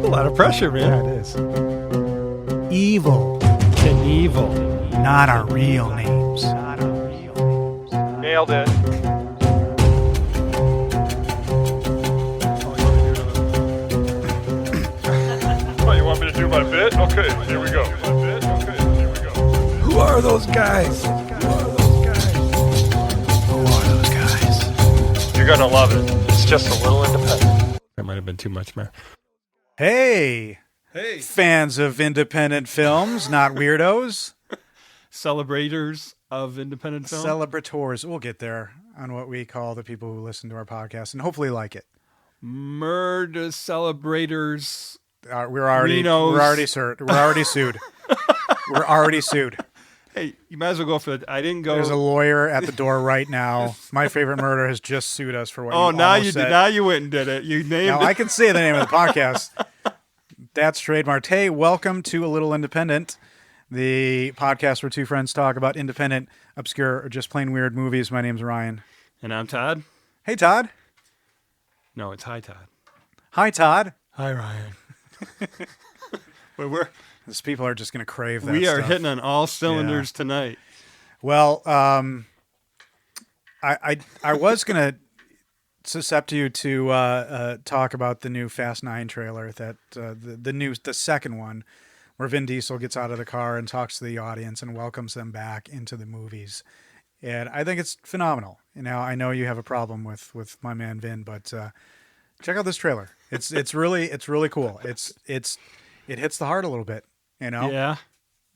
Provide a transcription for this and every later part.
a lot of pressure, man. Yeah, it is. Evil. Knievel. Not our real names. Nailed it. Oh, you want me to do my bit? Okay, here we go. Who are those guys? You're gonna love it. It's just a little independent. That might have been too much, man. Hey, Hey. fans of independent films, not weirdos. Celebrators of independent film. Celebrators. We'll get there on what we call the people who listen to our podcast and hopefully like it. Murder celebrators. We're already sued. We're already sued. Hey, you might as well go for it. I didn't go. There's a lawyer at the door right now. My favorite murder has just sued us for what Oh, you now almost you said. did. Now you went and did it. You named Now it. I can say the name of the podcast. That's trademarked. Hey, welcome to A Little Independent, the podcast where two friends talk about independent, obscure, or just plain weird movies. My name's Ryan. And I'm Todd. Hey, Todd. No, it's hi, Todd. Hi, Todd. Hi, Ryan. These people are just going to crave that We are stuff. hitting on all cylinders tonight. Well, I was going to suscept you to talk about the new Fast 9 trailer, that the second one, where Vin Diesel gets out of the car and talks to the audience and welcomes them back into the movies. And I think it's phenomenal. Now, I know you have a problem with my man Vin, but check out this trailer. It's really cool. It hits the heart a little bit, you know? Yeah.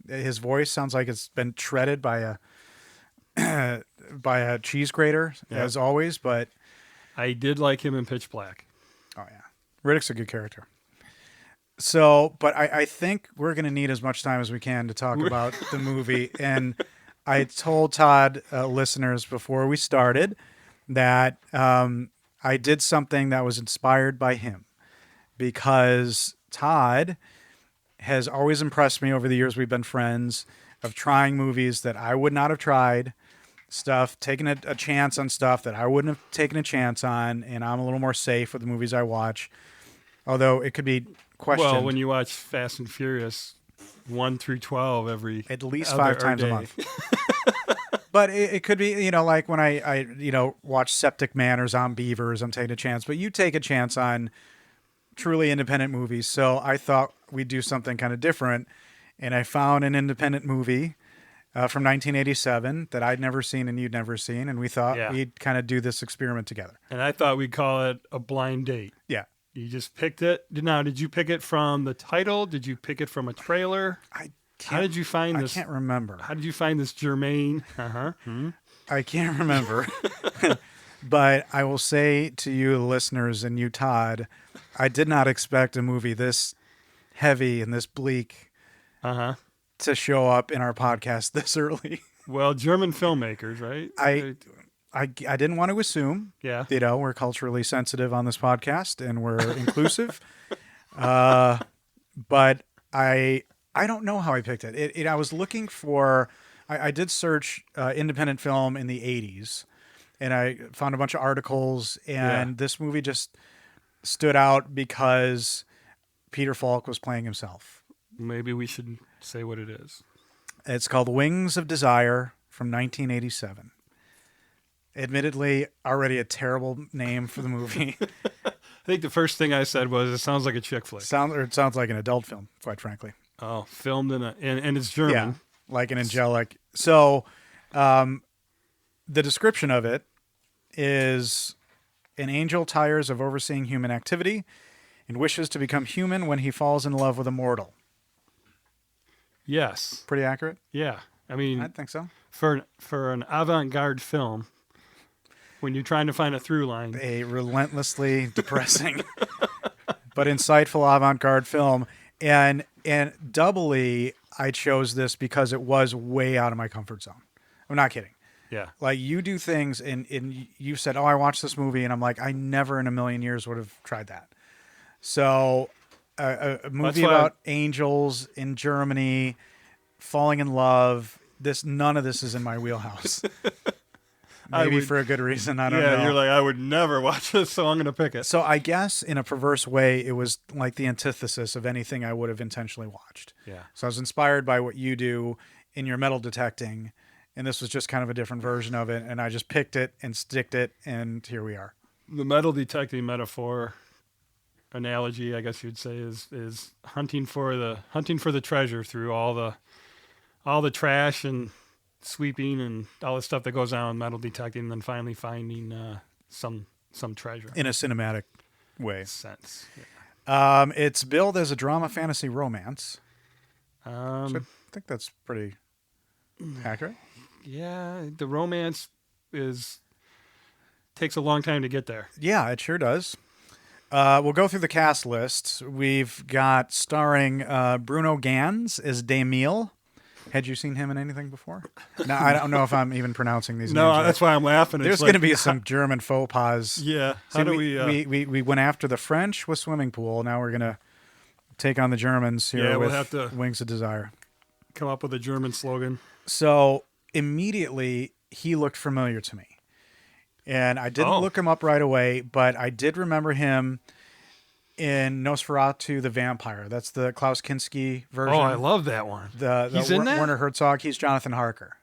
His voice sounds like it's been shredded by a cheese grater, as always, but I did like him in Pitch Black. oh yeah, Riddick's a good character. So, but I think we're going to need as much time as we can to talk about the movie. And I told Todd listeners before we started that I did something that was inspired by him, because Todd has always impressed me over the years we've been friends, of trying movies that I would not have tried, taking a chance on stuff that I wouldn't have taken a chance on, and I'm a little more safe with the movies I watch, although it could be questioned. Well, when you watch Fast and Furious 1 through 12 at least 5 times a month. But it could be, like when I watch Septic Man or Zombievers, I'm taking a chance. But you take a chance on truly independent movies. So I thought we'd do something kind of different. And I found an independent movie from 1987 that I'd never seen and you'd never seen. And we thought we'd kind of do this experiment together. And I thought we'd call it a blind date. Yeah. You just picked it. Now, did you pick it from the title? Did you pick it from a trailer? How did you find this? I can't remember. How did you find this germane? I can't remember. But I will say to you, listeners, and you, Todd, I did not expect a movie this heavy and this bleak to show up in our podcast this early. Well, German filmmakers, right? I didn't want to assume. Yeah. We're culturally sensitive on this podcast and we're inclusive. But I don't know how I picked it. I was looking for, I did search independent film in the 80s, and I found a bunch of articles, and this movie just stood out because Peter Falk was playing himself. Maybe we should say what it is. It's called Wings of Desire from 1987. Admittedly, already a terrible name for the movie. I think the first thing I said was, it sounds like a chick flick. It sounds like an adult film, quite frankly. Oh, filmed and it's German. Yeah, like an angelic. So, the description of it is: an angel tires of overseeing human activity and wishes to become human when he falls in love with a mortal. Yes. Pretty accurate? Yeah. I mean, I think so. For an avant-garde film, when you're trying to find a through line. A relentlessly depressing but insightful avant-garde film. And doubly, I chose this because it was way out of my comfort zone. I'm not kidding. Yeah. Like, you do things, and you said, oh, I watched this movie, and I'm like, I never in a million years would have tried that. So, a movie about angels in Germany, falling in love, none of this is in my wheelhouse. Maybe would, for a good reason. I don't yeah, know. you're like, I would never watch this, so I'm going to pick it. So I guess in a perverse way, it was like the antithesis of anything I would have intentionally watched. Yeah. So I was inspired by what you do in your metal detecting, and this was just kind of a different version of it. And I just picked it and sticked it, and here we are. The metal detecting metaphor analogy, I guess you'd say, is hunting for the treasure through all the trash and sweeping and all the stuff that goes on with metal detecting, and then finally finding some treasure In a cinematic way. sense. Yeah. It's billed as a drama, fantasy, romance. So I think that's pretty accurate. Yeah, the romance takes a long time to get there. Yeah, it sure does. We'll go through the cast list. We've got starring Bruno Ganz as Damil. Had you seen him in anything before? No, I don't know if I'm even pronouncing these No, names right. that's why I'm laughing. There's It's going to like, be some German faux pas. Yeah. See, How do we? we went after the French with Swimming Pool. Now we're going to take on the Germans here Yeah, we'll with have to- Wings of Desire. come up with a German slogan. So immediately he looked familiar to me. And I didn't Oh. look him up right away, but I did remember him in Nosferatu the Vampire. That's the Klaus Kinski version. Oh, I love that one. the He's in that? Werner Herzog. He's Jonathan Harker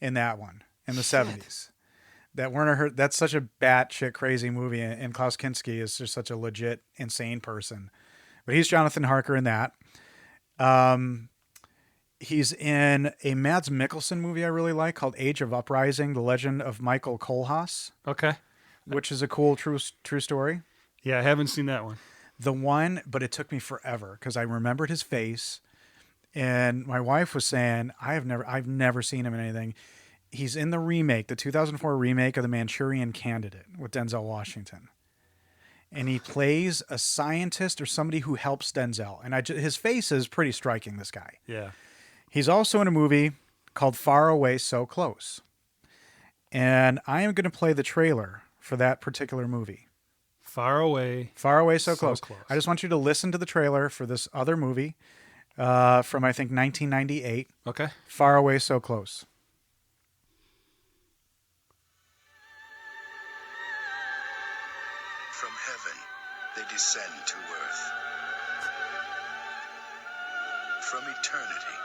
in that one in the 70s. That's such a batshit crazy movie, and Klaus Kinski is just such a legit insane person. But he's Jonathan Harker in that. He's in a Mads Mikkelsen movie I really like called Age of Uprising: The Legend of Michael Kohlhaas, Okay. which is a cool true story. Yeah, I haven't seen that one. But it took me forever because I remembered his face, and my wife was saying I've never seen him in anything. He's in the remake, the 2004 remake of The Manchurian Candidate with Denzel Washington, and he plays a scientist or somebody who helps Denzel. And his face is pretty striking. This guy. Yeah. He's also in a movie called Far Away, So Close, and I am going to play the trailer for that particular movie. Far away. Far Away, So So Close. Close. I just want you to listen to the trailer for this other movie from, I think, 1998. Okay. Far Away, So Close. From heaven, they descend to earth. From eternity,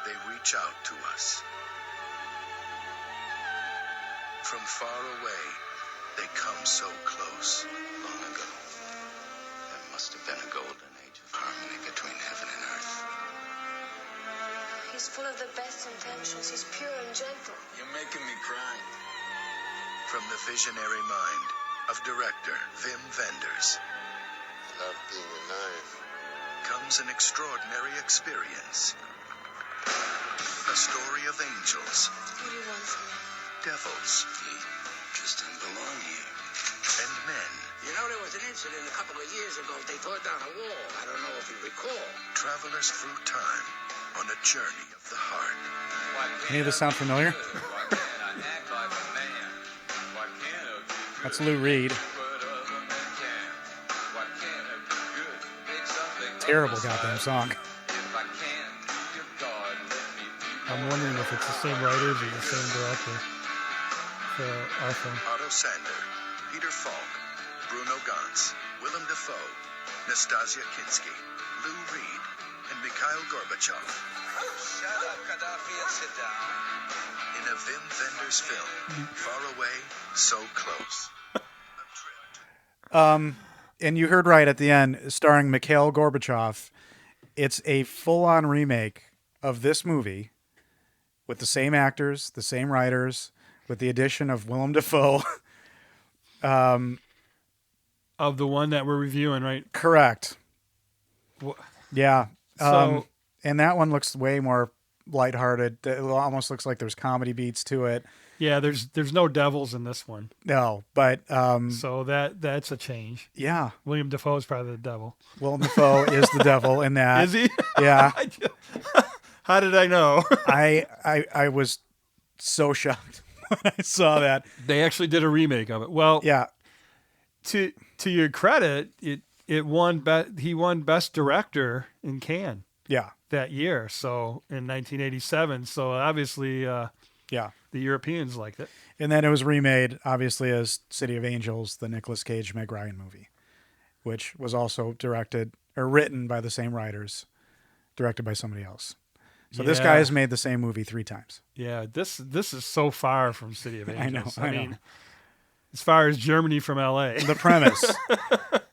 they reach out to us. From far away, they come so close. Long ago, there must have been a golden age of harmony between heaven and earth. He's full of the best intentions. He's pure and gentle. You're making me cry. From the visionary mind of director Wim Wenders. Love being alive. Comes an extraordinary experience. A story of angels, What do you want from me? devils, just don't belong here, and men You know, there was an incident a couple of years ago. They tore down a wall. I don't know if you recall. travelers through time on a journey of the heart. Any of this sound familiar? That's Lou Reed. Terrible goddamn song. I'm wondering if it's the same writers or the same director for our film. Otto Sander, Peter Falk, Bruno Ganz, Willem Dafoe, Nastasia Kinski, Lou Reed, and Mikhail Gorbachev. Shut up, Gaddafi, and sit down. In a Wim Wenders film, Far Away, So Close. And you heard right at the end, starring Mikhail Gorbachev. It's a full-on remake of this movie with the same actors, the same writers, with the addition of Willem Dafoe. Of the one that we're reviewing, right? Correct. Wha- Yeah. So- And that one looks way more lighthearted. It almost looks like there's comedy beats to it. Yeah, there's no devils in this one, No, but so that's a change. yeah, William Dafoe is probably the devil. Willem Dafoe is the devil in that. Is he? Yeah. How did I know? I was so shocked when I saw that. They actually did a remake of it. Well, Yeah. to your credit, it won. He won Best Director in Cannes Yeah. that year. So in 1987. So obviously, Yeah. The Europeans liked it. And then it was remade, obviously, as City of Angels, the Nicolas Cage Meg Ryan movie, which was also directed or written by the same writers, directed by somebody else. So this guy has made the same movie 3 times. Yeah, this is so far from City of Angels. I know. mean, as far as Germany from LA. The premise.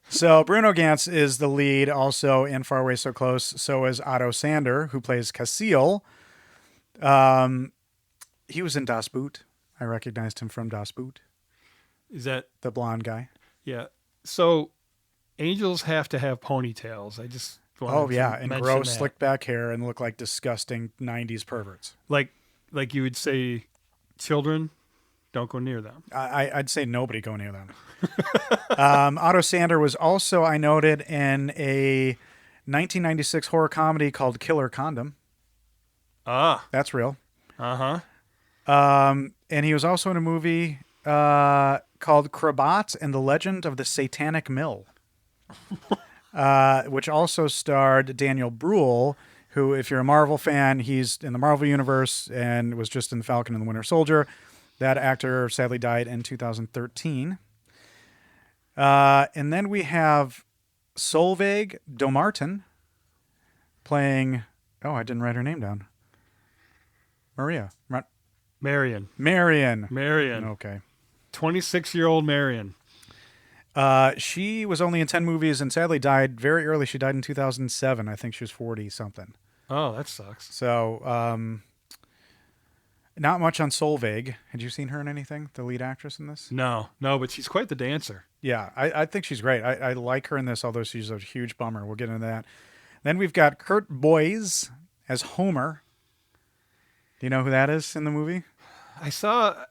So Bruno Ganz is the lead also in Far Away So Close. So is Otto Sander, who plays Casil. He was in Das Boot. I recognized him from Das Boot. Is that the blonde guy? Yeah. So angels have to have ponytails. I just wanted to and mention gross that. slicked back hair and look like disgusting 90s perverts. Like you would say, children, don't go near them. I'd say nobody go near them. Otto Sander was also, I noted, in a 1996 horror comedy called Killer Condom. Ah. That's real. Uh-huh. And he was also in a movie called Krabat and the Legend of the Satanic Mill, which also starred Daniel Bruhl, who, if you're a Marvel fan, he's in the Marvel Universe and was just in Falcon and the Winter Soldier. That actor sadly died in 2013. And then we have Solveig Domartin playing... Oh, I didn't write her name down. Marion. Okay. 26-year-old Marion. She was only in 10 movies and sadly died very early. She died in 2007. I think she was 40-something. Oh, that sucks. So, not much on Solveig. Had you seen her in anything? The lead actress in this? No, but she's quite the dancer. Yeah, I think she's great. I like her in this, although she's a huge bummer. We'll get into that. Then we've got Kurt Boyes as Homer. Do you know who that is in the movie? I saw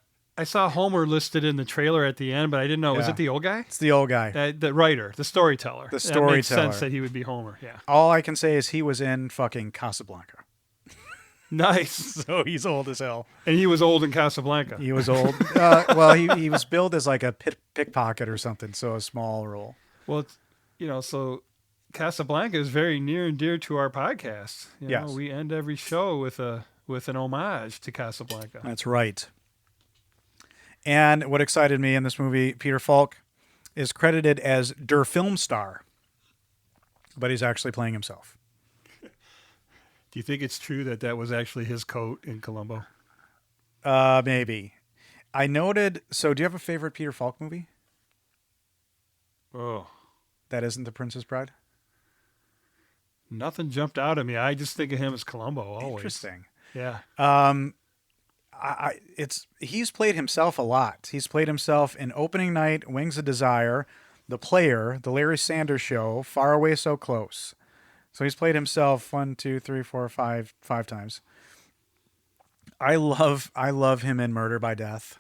Homer listed in the trailer at the end, but I didn't know. Was it the old guy? It's the old guy. The writer, the storyteller. The storyteller. That makes sense that he would be Homer, yeah. All I can say is he was in fucking Casablanca. Nice. So he's old as hell. And he was old in Casablanca. He was old. Well, he was billed as like a pickpocket or something, so a small role. Well, so Casablanca is very near and dear to our podcast. Yes. We end every show with an homage to Casablanca. That's right. And what excited me in this movie, Peter Falk is credited as Der Filmstar, but he's actually playing himself. Do you think it's true that was actually his coat in Columbo? Maybe. I noted. So, do you have a favorite Peter Falk movie? Oh, that isn't The Princess Bride? Nothing jumped out at me. I just think of him as Columbo always. Interesting. Yeah. He's played himself a lot. He's played himself in Opening Night, Wings of Desire, The Player, The Larry Sanders Show, Far Away So Close. So he's played himself 1, 2, 3, 4, 5 times. I love him in Murder by Death,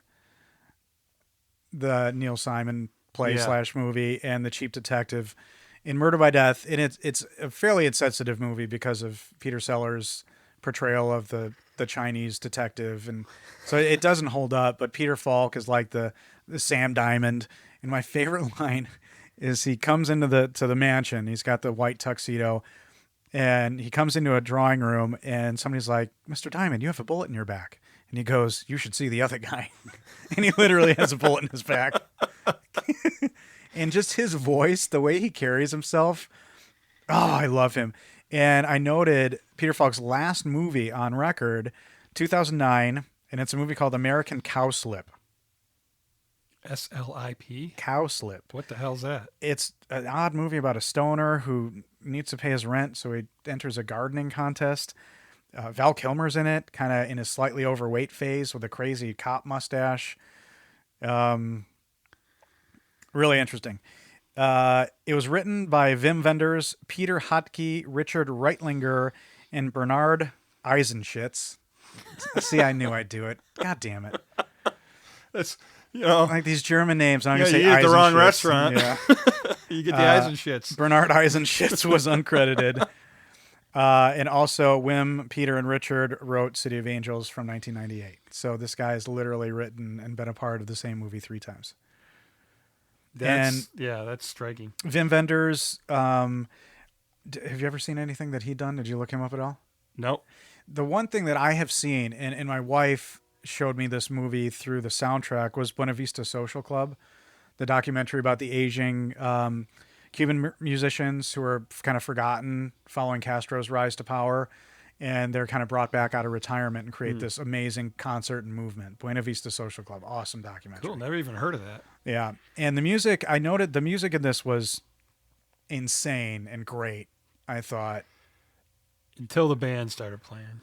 the Neil Simon play / movie, and The Cheap Detective. In Murder by Death, and it's a fairly insensitive movie because of Peter Sellers' portrayal of the Chinese detective, and so it doesn't hold up. But Peter Falk is like the Sam Diamond, and my favorite line is he comes into the mansion. He's got the white tuxedo, and he comes into a drawing room, and somebody's like, "Mr. Diamond, you have a bullet in your back," and he goes, "You should see the other guy," and he literally has a bullet in his back. And just his voice, the way he carries himself, I love him. And I noted Peter Falk's last movie on record, 2009, and it's a movie called American Cowslip. SLIP? Cowslip. What the hell's that? It's an odd movie about a stoner who needs to pay his rent, so he enters a gardening contest. Val Kilmer's in it, kind of in a slightly overweight phase with a crazy cop mustache. Really interesting. It was written by Wim Wenders, Peter Hotke, Richard Reitlinger, and Bernard Eisenschitz. See, I knew I'd do it. God damn it. That's, like these German names. I'm going to say you eat the wrong Eisenschitz. restaurant. Yeah. You get the Eisenschitz. Bernard Eisenschitz was uncredited. And also Wim, Peter, and Richard wrote City of Angels from 1998. So this guy's literally written and been a part of the same movie 3 times. That's striking. Wim Wenders, have you ever seen anything that he'd done? Did you look him up at all? Nope. The one thing that I have seen, and my wife, showed me this movie through the soundtrack was Buena Vista Social Club, the documentary about the aging Cuban musicians who are kind of forgotten following Castro's rise to power. And they're kind of brought back out of retirement and create this amazing concert and movement. Buena Vista Social Club. Awesome documentary. Cool. Never even heard of that. Yeah. And the music, I noted the music in this was insane and great, I thought. Until the band started playing.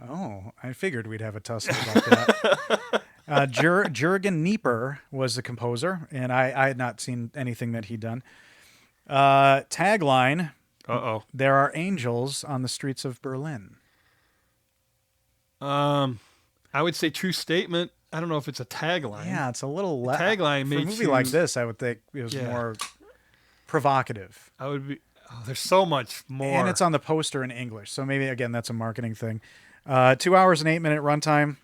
Oh, I figured we'd have a tussle about that. Jurgen Nieper was the composer, and I had not seen anything that he'd done. Tagline, Uh-oh. there are angels on the streets of Berlin. I would say true statement. I don't know if it's a tagline. Yeah, it's a little tagline for a makes movie like you- this, I would think it was more provocative. I would be. Oh, there's so much more. And it's on the poster in English, so maybe again that's a marketing thing. 2 hours and 8 minute runtime.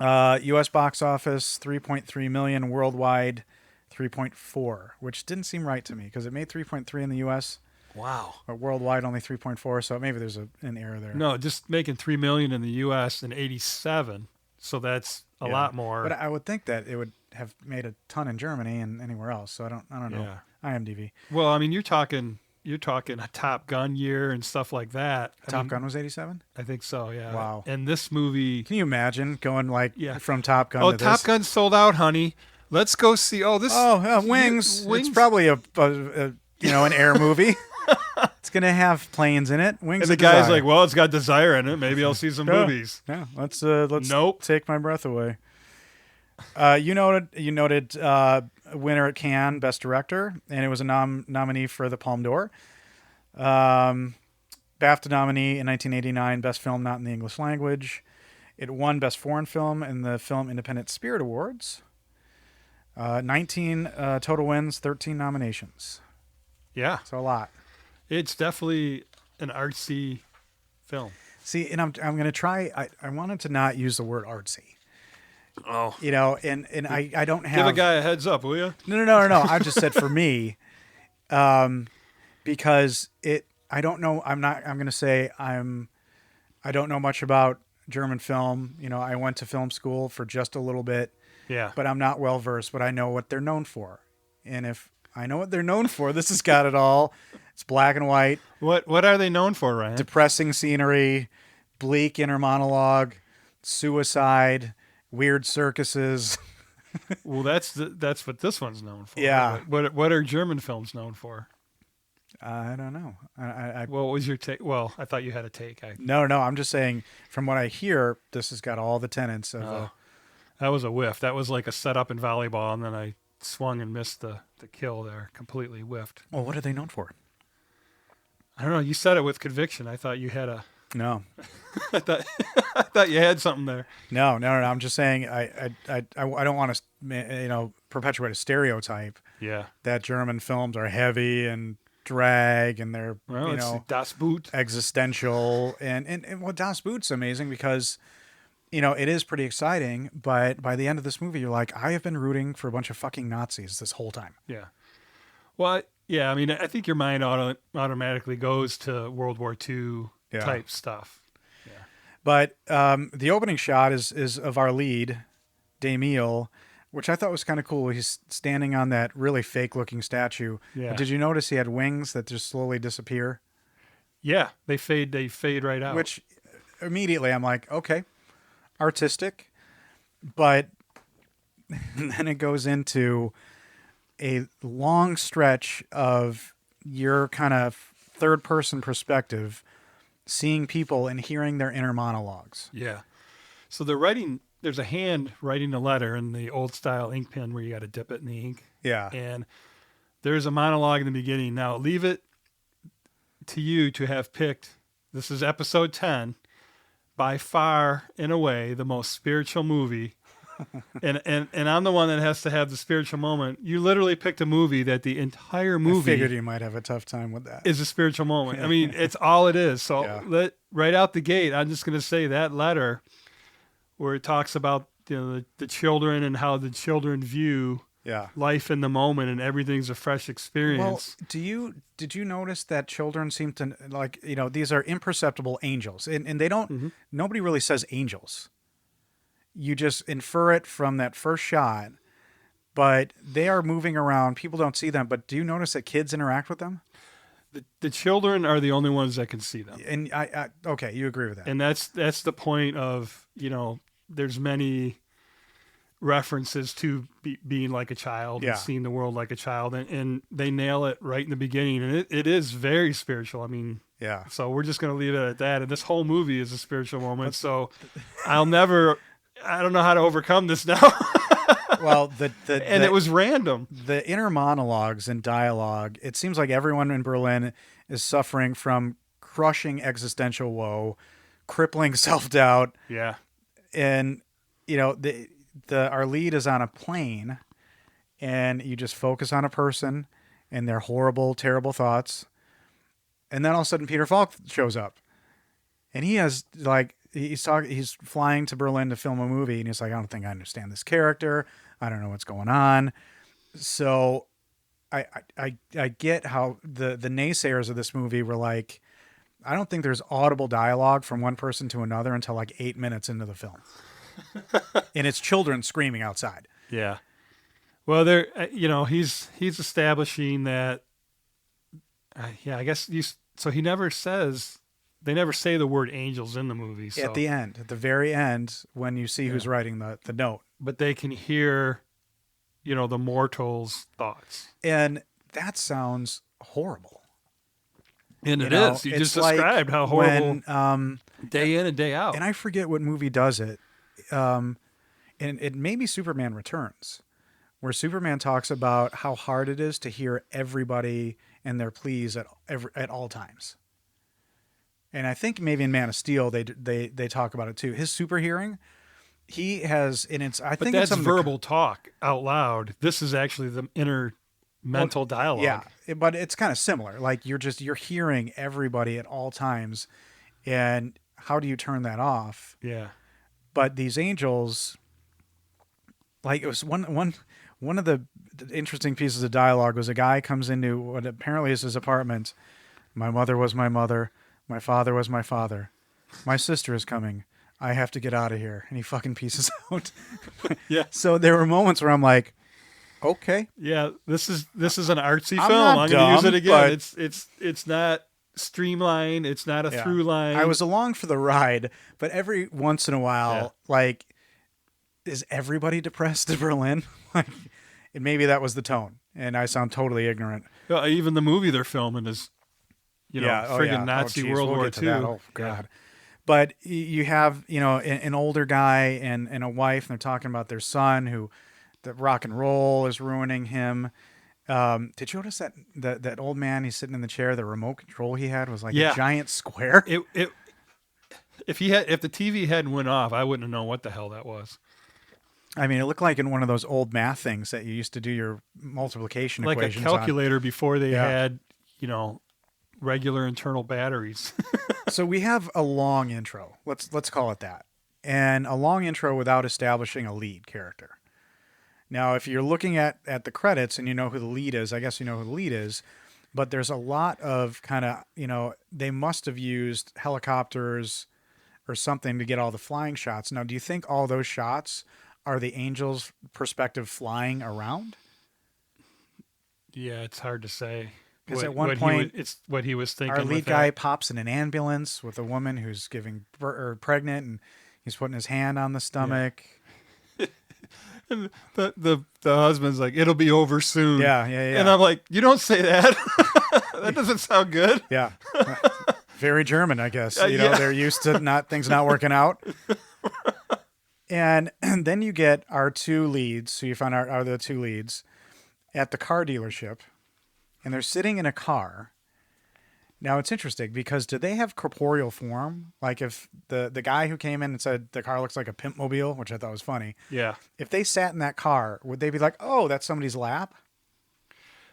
U.S. box office 3.3 million, worldwide 3.4, which didn't seem right to me because it made 3.3 in the U.S. Wow. but worldwide only 3.4. So maybe there's an error there. No, just making 3 million in the U.S. in '87. So that's a lot more. But I would think that it would have made a ton in Germany and anywhere else. So I don't know. Yeah. IMDb. Well, I mean, you're talking a Top Gun year and stuff like that. Top Gun was 87. I think so. Yeah. Wow. And this movie. Can you imagine going Yeah. from Top Gun Oh, to Top this? Gun sold out, honey. Let's go see. Oh, this. Wings. Wings. It's probably a an air movie. It's gonna have planes in it. Wings. And the of guy's Desire. like, well, it's got Desire in it. Maybe I'll see some movies. Yeah, let's Nope. take my breath away. You noted winner at Cannes, Best Director, and it was a nominee for the Palme d'Or. BAFTA nominee in 1989, Best Film Not in the English Language. It won Best Foreign Film in the Film Independent Spirit Awards. 19 total wins, 13 nominations. Yeah. So a lot. It's definitely an artsy film. See, and I'm going to try. I wanted to not use the word artsy. Oh. And I don't have. Give a guy a heads up, will you? No. I just said for me, because I don't know. I'm going to say I don't know much about German film. I went to film school for just a little bit, Yeah. but I'm not well versed. But I know what they're known for, and if I know what they're known for, this has got it all. It's black and white, What are they known for, Ryan? depressing scenery, bleak inner monologue, suicide, weird circuses. Well, that's what this one's known for. Yeah. What are German films known for? I don't know. What was your take? Well, I thought you had a take. No. I'm just saying, from what I hear, this has got all the tenets of. That was a whiff. That was like a setup in volleyball, and then I swung and missed the kill there. Completely whiffed. Well, what are they known for? I don't know. You said it with conviction. I thought you had a. No. I thought you had something there. No. I'm just saying, I don't want to, perpetuate a stereotype Yeah. that German films are heavy and drag and they're, Well, it's Das Boot. existential and well, Das Boot's amazing because, it is pretty exciting, but by the end of this movie, you're like, I have been rooting for a bunch of fucking Nazis this whole time. Yeah. Well, yeah. I mean, I think your mind automatically goes to World War II type stuff. But the opening shot is of our lead, Damil, which I thought was kind of cool. He's standing on that really fake-looking statue. Yeah. But did you notice he had wings that just slowly disappear? Yeah. They fade right out. Which immediately I'm like, okay, artistic. But then it goes into a long stretch of your kind of third-person perspective, seeing people and hearing their inner monologues. Yeah. So there's a hand writing a letter in the old style ink pen where you got to dip it in the ink. Yeah. And there's a monologue in the beginning. Now leave it to you to have picked. This is episode 10, by far, in a way, the most spiritual movie. and I'm the one that has to have the spiritual moment. You literally picked a movie that the entire I movie figured you might have a tough time with that. is a spiritual moment. I mean, it's all it is. So right out the gate, I'm just going to say that letter where it talks about the children and how the children view life in the moment and everything's a fresh experience. Well, did you notice that children seem to these are imperceptible angels and they don't, nobody really says angels. you just infer it from that first shot. But they are moving around. People don't see them. But do you notice that kids interact with them? The children are the only ones that can see them. And okay, you agree with that. And that's the point of, there's many references to being like a child and seeing the world like a child. And they nail it right in the beginning. And it is very spiritual. I mean, yeah. So we're just going to leave it at that. And this whole movie is a spiritual moment. So I don't know how to overcome this now. Well, it was random. The inner monologues and dialogue, it seems like everyone in Berlin is suffering from crushing existential woe, crippling self-doubt. Yeah. And, our lead is on a plane, and you just focus on a person and their horrible, terrible thoughts. And then all of a sudden Peter Falk shows up. And he has, he's flying to Berlin to film a movie, and he's like, I don't think I understand this character. I don't know what's going on. So I get how the naysayers of this movie were like, I don't think there's audible dialogue from one person to another until like 8 minutes into the film. And it's children screaming outside. Yeah. Well, he's establishing that, I guess so he never says, they never say the word angels in the movie. So. At the very end, when you see who's writing the note. But they can hear, the mortals' thoughts. And that sounds horrible. And it is. You just described how horrible day in and day out. And I forget what movie does it. And it may be Superman Returns, where Superman talks about how hard it is to hear everybody and their pleas at all times. And I think maybe in Man of Steel they talk about it too. His super hearing, he has, and it's I think that's it's verbal talk out loud. This is actually the inner mental dialogue. Yeah, but it's kind of similar. Like you're hearing everybody at all times, and how do you turn that off? Yeah. But these angels, like it was one of the interesting pieces of dialogue was a guy comes into what apparently is his apartment. My mother was my mother. My father was my father. My sister is coming. I have to get out of here. And he fucking pieces out. Yeah. So there were moments where I'm like, okay. Yeah, this is an artsy I'm film. not I'm going to use it again. but It's not streamlined. It's not a through line. I was along for the ride, but every once in a while, like, is everybody depressed in Berlin? Like, and maybe that was the tone, and I sound totally ignorant. Well, even the movie they're filming is, friggin' Nazi World War II. Oh, God. Yeah. But you have, an older guy and a wife, and they're talking about their son who the rock and roll is ruining him. Did you notice that old man, he's sitting in the chair, the remote control he had was like a giant square? If the TV hadn't went off, I wouldn't have known what the hell that was. I mean, it looked like in one of those old math things that you used to do your multiplication equations like a calculator before they had, regular internal batteries. So we have a long intro. Let's call it that. And a long intro without establishing a lead character. Now, if you're looking at the credits and you know who the lead is, I guess you know who the lead is, but there's a lot of kind of, they must have used helicopters or something to get all the flying shots. Now, do you think all those shots are the angels' perspective flying around? Yeah, it's hard to say. Because at one point, it's what he was thinking. Our lead guy pops in an ambulance with a woman who's pregnant, and he's putting his hand on the stomach. Yeah. And the husband's like, "It'll be over soon." Yeah. And I'm like, "You don't say that. That doesn't sound good." Yeah. Very German, I guess. They're used to things not working out. And then you get our two leads. So you find out are the two leads at the car dealership, and they're sitting in a car. Now it's interesting because do they have corporeal form? Like if the guy who came in and said the car looks like a pimp mobile, which I thought was funny. Yeah. If they sat in that car, would they be like, "Oh, that's somebody's lap"?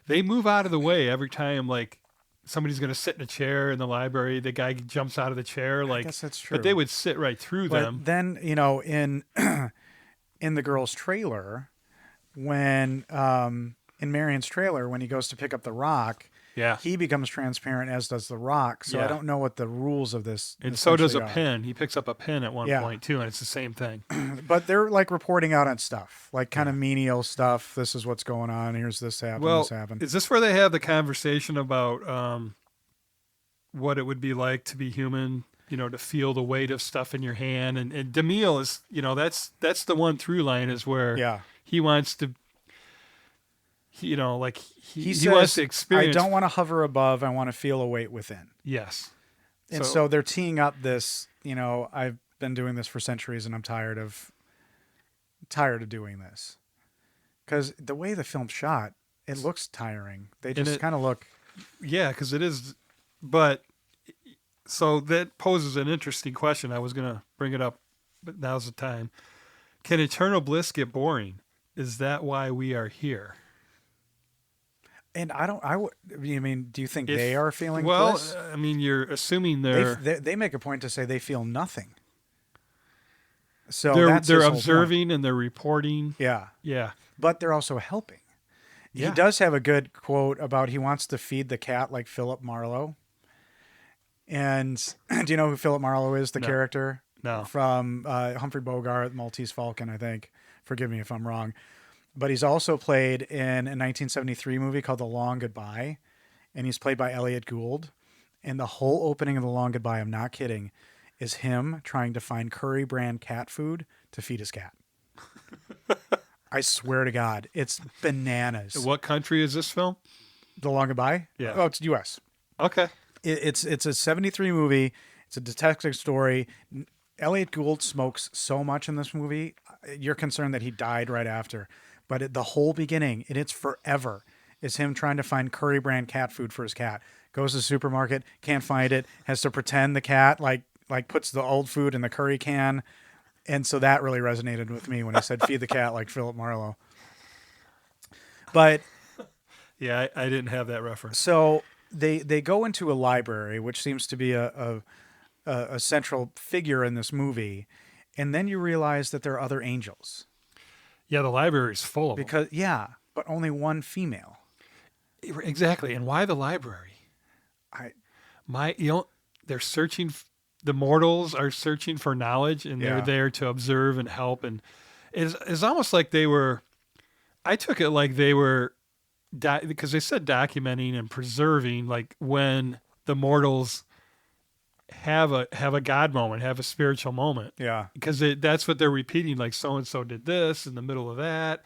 They move out of the way every time, like somebody's going to sit in a chair in the library. The guy jumps out of the chair. Like, I guess that's true. But they would sit right through them. Then, in the girl's trailer, when in Marion's trailer, when he goes to pick up the rock, Yeah. he becomes transparent, as does the Rock. So I Yeah. don't know what the rules of this. And so does a essentially are. pen. He picks up a pen at one Yeah. point too, and it's the same thing. But they're like reporting out on stuff, like kind of menial stuff. This is what's going on. Here's this happened. Well, This happened. is this where they have the conversation about what it would be like to be human? You know, to feel the weight of stuff in your hand, and DeMille is, you know, that's the one through line is where Yeah. he wants to, you know, like he says, wants to experience. I don't want to hover above. I want to feel a weight within. Yes. And so they're teeing up this, you know, I've been doing this for centuries and I'm tired of doing this. Because the way the film's shot, it looks tiring. They just kind of look. Yeah, because it is. But so that poses an interesting question. I was going to bring it up, but now's the time. Can eternal bliss get boring? Is that why we are here? And do you think they are feeling well, bliss? I mean, you're assuming They make a point to say they feel nothing. So they're that's his whole observing point. and they're reporting. Yeah. Yeah. But they're also helping. Yeah. He does have a good quote about he wants to feed the cat like Philip Marlowe. And do you know who Philip Marlowe is, the character? No. From Humphrey Bogart, Maltese Falcon, I think. Forgive me if I'm wrong. But he's also played in a 1973 movie called The Long Goodbye. And he's played by Elliot Gould. And the whole opening of The Long Goodbye, I'm not kidding, is him trying to find Curry brand cat food to feed his cat. I swear to God, it's bananas. What country is this film? The Long Goodbye? Yeah. Oh, it's U.S. Okay. It's a 73 movie. It's a detective story. Elliot Gould smokes so much in this movie. You're concerned that he died right after. But the whole beginning, and it's forever, is him trying to find Curry brand cat food for his cat. Goes to the supermarket, can't find it, has to pretend the cat like puts the old food in the curry can. And so that really resonated with me when he said feed the cat like Philip Marlowe. But yeah, I didn't have that reference. So they go into a library, which seems to be a central figure in this movie, and then you realize that there are other angels. Yeah, the library is full of them. But only one female. Exactly. And why the library? They're searching. The mortals are searching for knowledge, and they're there to observe and help. And it's almost like they were. I took it like they were, because they said documenting and preserving, like when the mortals have a God moment, have a spiritual moment. Yeah. Because that's what they're repeating. Like so and so did this in the middle of that.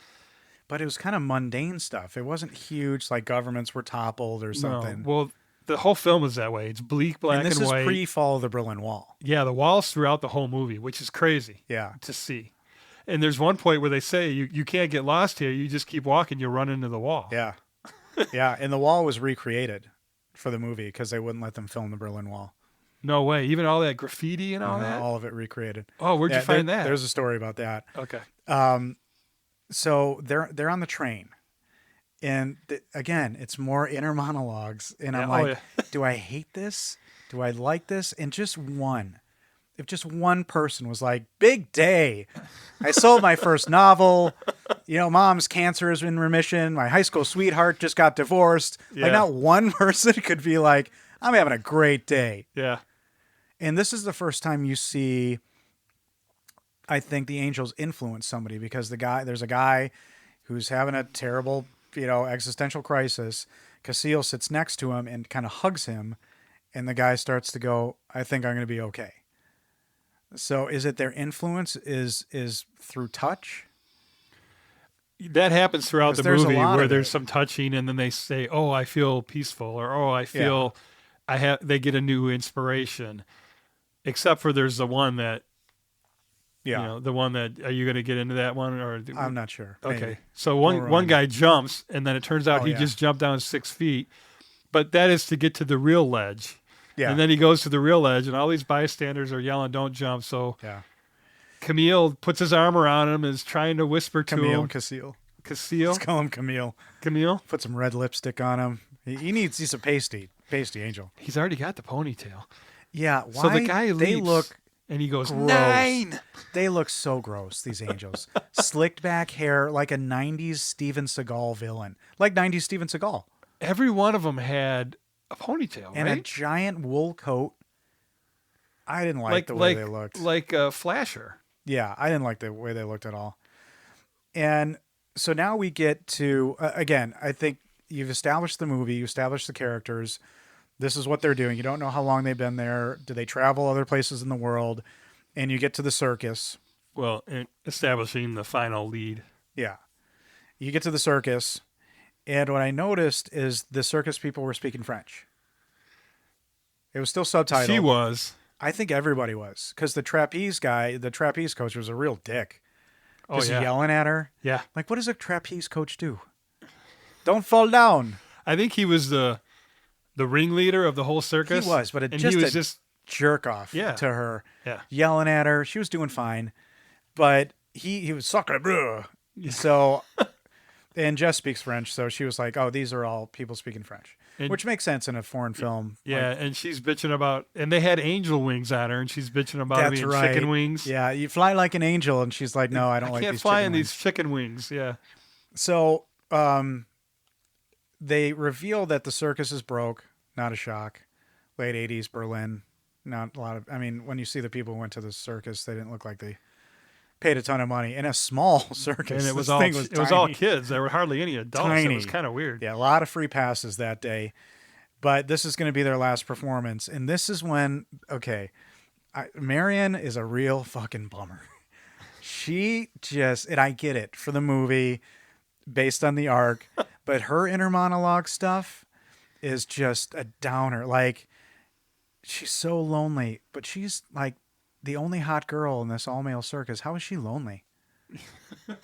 But it was kind of mundane stuff. It wasn't huge, like governments were toppled or something. No. Well, the whole film is that way. It's bleak, black, and white. And this is pre-fall of the Berlin Wall. Yeah, the wall's throughout the whole movie, which is crazy. Yeah. To see. And there's one point where they say you can't get lost here. You just keep walking, you'll run into the wall. Yeah. Yeah, and the wall was recreated for the movie because they wouldn't let them film the Berlin Wall. No way. Even all that graffiti and all that? All of it recreated. Oh, where'd you find that? There's a story about that. Okay. So they're on the train. And again, it's more inner monologues. And I'm like, do I hate this? Do I like this? And if just one person was like, big day. I sold my first novel. You know, mom's cancer is in remission. My high school sweetheart just got divorced. Yeah. Like not one person could be like, I'm having a great day. Yeah. And this is the first time you see, I think, the angels influence somebody because there's a guy who's having a terrible, existential crisis. Casil sits next to him and kind of hugs him. And the guy starts to go, I think I'm going to be okay. So is it their influence is through touch? That happens throughout the movie where there's it. some touching and then they say, oh, I feel peaceful, or, oh, I feel they get a new inspiration. Except for there's the one that, the one that, are you going to get into that one? Or I'm not sure. Okay. Maybe. So one guy jumps and then it turns out he just jumped down 6 feet, but that is to get to the real ledge. Yeah. And then he goes to the real ledge and all these bystanders are yelling, don't jump. So Camille puts his arm around him and is trying to whisper to him. Casil. Let's call him Camille. Camille? Put some red lipstick on him. He's a pasty angel. He's already got the ponytail. Yeah. Why? So the guy leaps, they look and he goes, gross. 9. They look so gross, these angels. Slicked back hair like a 90s Steven Seagal villain. Like 90s Steven Seagal. every one of them had a ponytail, and a right? giant wool coat. I didn't like the way they looked. Like a Flasher. Yeah, I didn't like the way they looked at all. And so now we get to, again, I think you've established the movie, you established the characters. This is what they're doing. You don't know how long they've been there. Do they travel other places in the world? And you get to the circus. Well, and establishing the final lead. Yeah. You get to the circus. And what I noticed is the circus people were speaking French. It was still subtitled. She was. I think everybody was. Because the trapeze guy, the trapeze coach was a real dick. Oh, Just yeah. yelling at her. Yeah. Like, what does a trapeze coach do? Don't fall down. I think he was the ringleader of the whole circus. He was, but he was just jerk off Yeah. to her. Yeah. Yelling at her. She was doing fine. But he was sacre bleu. So, and Jess speaks French, so she was like, oh, these are all people speaking French. And- which makes sense in a foreign film. Yeah, Like, and she's bitching about, and they had angel wings on her, and she's bitching about that's being right. chicken wings. Yeah, you fly like an angel, and she's like, no, I don't I like can't these fly chicken in wings. these chicken wings. Yeah. So, they reveal that the circus is broke. Not a shock. Late 80s Berlin. Not a lot of, I mean, when you see the people who went to the circus, they didn't look like they paid a ton of money in a small circus. And it was This all thing it was all tiny. kids. There were hardly any adults. Tiny. It was kind of weird. Yeah, a lot of free passes that day. But this is going to be their last performance. And this is when, okay, Marion is a real fucking bummer. She just, and I get it for the movie based on the arc, but her inner monologue stuff is just a downer. Like, she's so lonely, but she's like the only hot girl in this all-male circus. How is she lonely?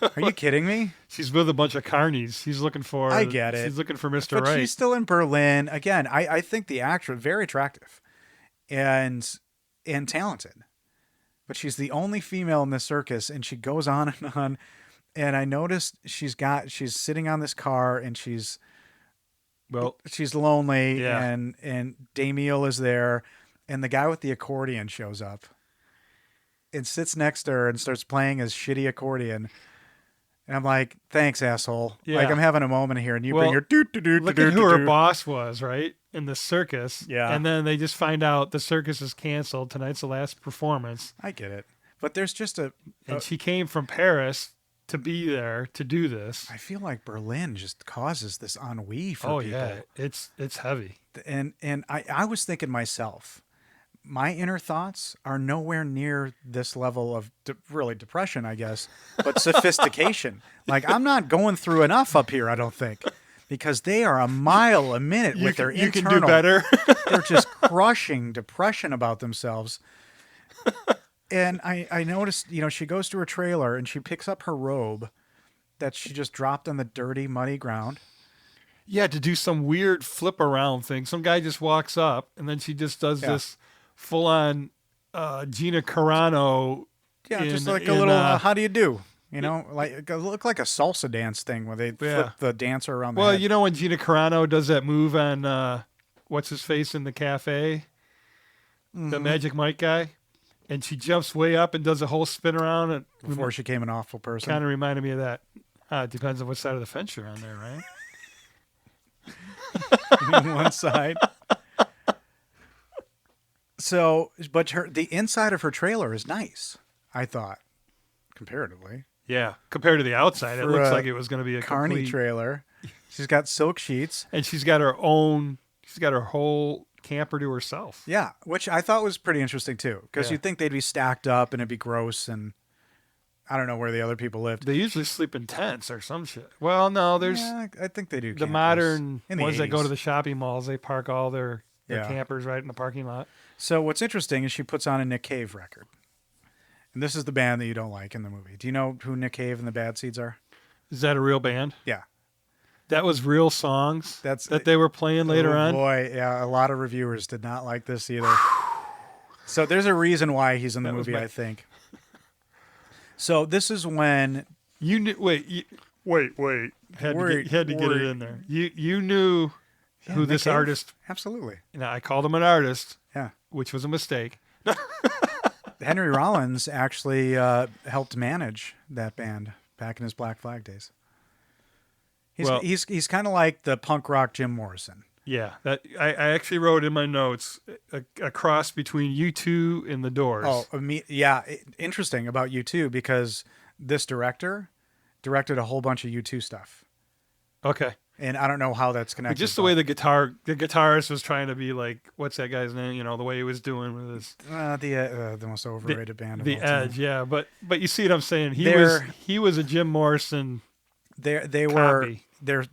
Are you kidding me? She's with a bunch of carnies. She's looking for. I get it. She's looking for Mr. But Right. she's still in Berlin. Again, I think the actress very attractive and talented. But she's the only female in this circus, and she goes on and on. And I noticed she's sitting on this car, and she's lonely, Yeah. and Damiel is there, and the guy with the accordion shows up and sits next to her and starts playing his shitty accordion. And I'm like, thanks, asshole. Yeah. Like, I'm having a moment here, and you Well, bring your doo-doo-doo. Look at who her boss was, right? In the circus. Yeah. And then they just find out the circus is canceled. Tonight's the last performance. I get it. But there's just And she came from Paris to be there to do this. I feel like Berlin just causes this ennui for Oh people. yeah, it's heavy. And I was thinking myself, my inner thoughts are nowhere near this level of really depression, I guess, but sophistication. Like, I'm not going through enough up here, I don't think, because they are a mile a minute with their You internal. can do better. They're just crushing depression about themselves. And I noticed, she goes to her trailer and she picks up her robe that she just dropped on the dirty, muddy ground. Yeah, to do some weird flip around thing. Some guy just walks up and then she just does this full on Gina Carano. Yeah, just in- like a in, little, how do you do? Like it looked like a salsa dance thing where they Yeah. flip the dancer around the Well, head. when Gina Carano does that move on what's his face in the cafe, the Magic Mike guy, and she jumps way up and does a whole spin around. And Before she became an awful person. kind of reminded me of that. It depends on what side of the fence you're on there, right? One side. So, but the inside of her trailer is nice, I thought, comparatively. Yeah, compared to the outside, it For looks a like it was going to be a Carney complete. trailer. She's got silk sheets. And she's got her own. She's got her whole camper to herself. Yeah, which I thought was pretty interesting too, because Yeah. you'd think they'd be stacked up and it'd be gross, and I don't know where the other people lived. They usually sleep in tents or some shit. Well, no, there's Yeah, I think they do. the campers. modern In the ones that go to 80s. the shopping malls. They park all their Yeah. campers right in the parking lot. So what's interesting is she puts on a Nic Cave record, and this is the band that you don't like in the movie. Do you know who Nic Cave and the Bad Seeds are? Is that a real band? Yeah, That was real songs That's- that they were playing later oh, on. Boy, yeah, a lot of reviewers did not like this either. So there's a reason why he's in the That was movie, my- I think. So this is when You knew. Wait. Had to get it Wait. in there. You knew who Nic this Cave? artist. Absolutely, Now I called him an artist, yeah. which was a mistake. Henry Rollins actually helped manage that band back in his Black Flag days. He's kind of like the punk rock Jim Morrison. Yeah, that I actually wrote in my notes a cross between U2 and the Doors. Oh, interesting about U2 because this director directed a whole bunch of U2 stuff. Okay. And I don't know how that's connected. Just the way the guitarist was trying to be like, what's that guy's name? You know, the way he was doing with his the most overrated band of the all time. Edge, yeah. But you see what I'm saying? He was a Jim Morrison. They're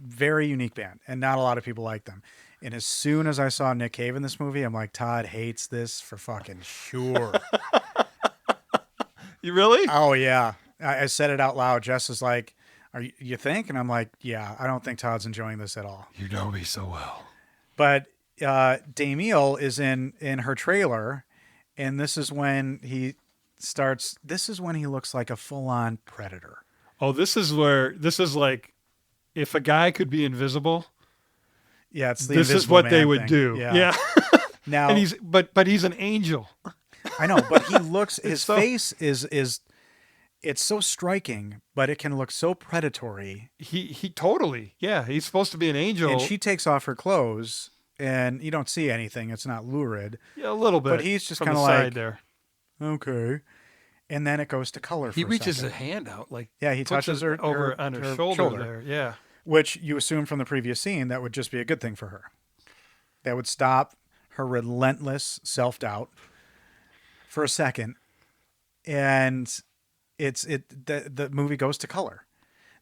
very unique band, and not a lot of people like them. And as soon as I saw Nic Cave in this movie, I'm like, Todd hates this for fucking sure. You really? Oh yeah, I said it out loud. Jess is like, you think? And I'm like, yeah, I don't think Todd's enjoying this at all. You know me so well. But Damiel is in her trailer, and this is when he looks like a full-on predator. Oh, this is like, if a guy could be invisible. Yeah, it's this is what they would do. Yeah. Now, and he's an angel. I know, but he looks. His face is. It's so striking, but it can look so predatory. He totally. Yeah, he's supposed to be an angel. And she takes off her clothes, and you don't see anything. It's not lurid. Yeah, a little bit. But he's just kind of like there. Okay. And then it goes to color. He reaches a hand out, like he touches her over on her shoulder there. Yeah. Which you assume from the previous scene that would just be a good thing for her. That would stop her relentless self-doubt for a second, and the movie goes to color.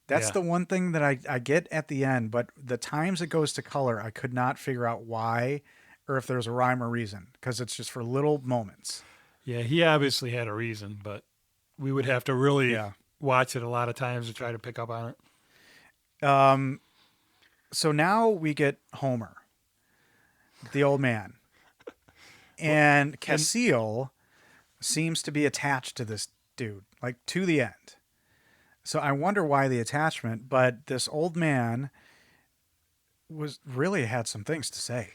That's the one thing that I get at the end, but the times it goes to color, I could not figure out why or if there's a rhyme or reason, because it's just for little moments. Yeah, he obviously had a reason, but we would have to really watch it a lot of times to try to pick up on it. So now we get Homer, the old man, and Casil seems to be attached to this dude, like to the end. So I wonder why the attachment, but this old man had some things to say.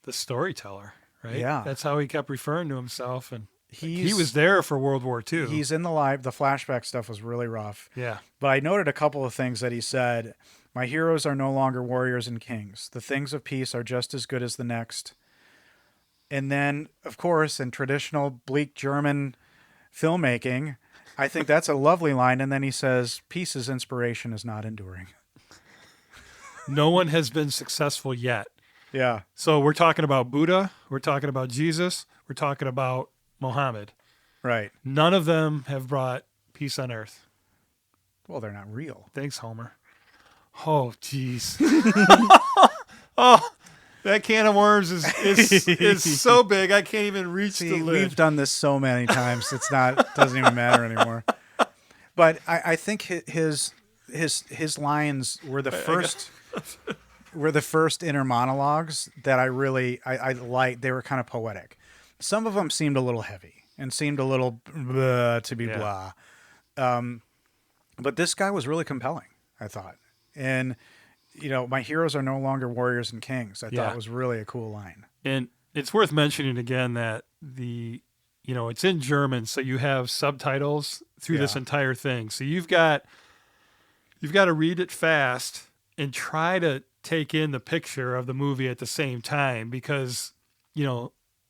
The storyteller, right? Yeah. That's how he kept referring to himself, and he was there for World War II. He's in the flashback stuff was really rough. Yeah. But I noted a couple of things that he said. My heroes are no longer warriors and kings. The things of peace are just as good as the next. And then, of course, in traditional bleak German filmmaking, I think that's a lovely line. And then he says, peace is inspiration is not enduring. No one has been successful yet. Yeah. So we're talking about Buddha. We're talking about Jesus. We're talking about Muhammad. Right. None of them have brought peace on earth. Well, they're not real. Thanks, Homer. Oh, jeez. Oh, that can of worms is so big I can't even reach the lid. We've done this so many times. Doesn't even matter anymore. But I think his lines were the first inner monologues that I liked. They were kind of poetic. Some of them seemed a little heavy and seemed a little blah, to be blah. But this guy was really compelling, I thought. And, my heroes are no longer warriors and kings. I thought it was really a cool line. And it's worth mentioning again that it's in German, so you have subtitles through this entire thing. So you've got to read it fast and try to take in the picture of the movie at the same time because,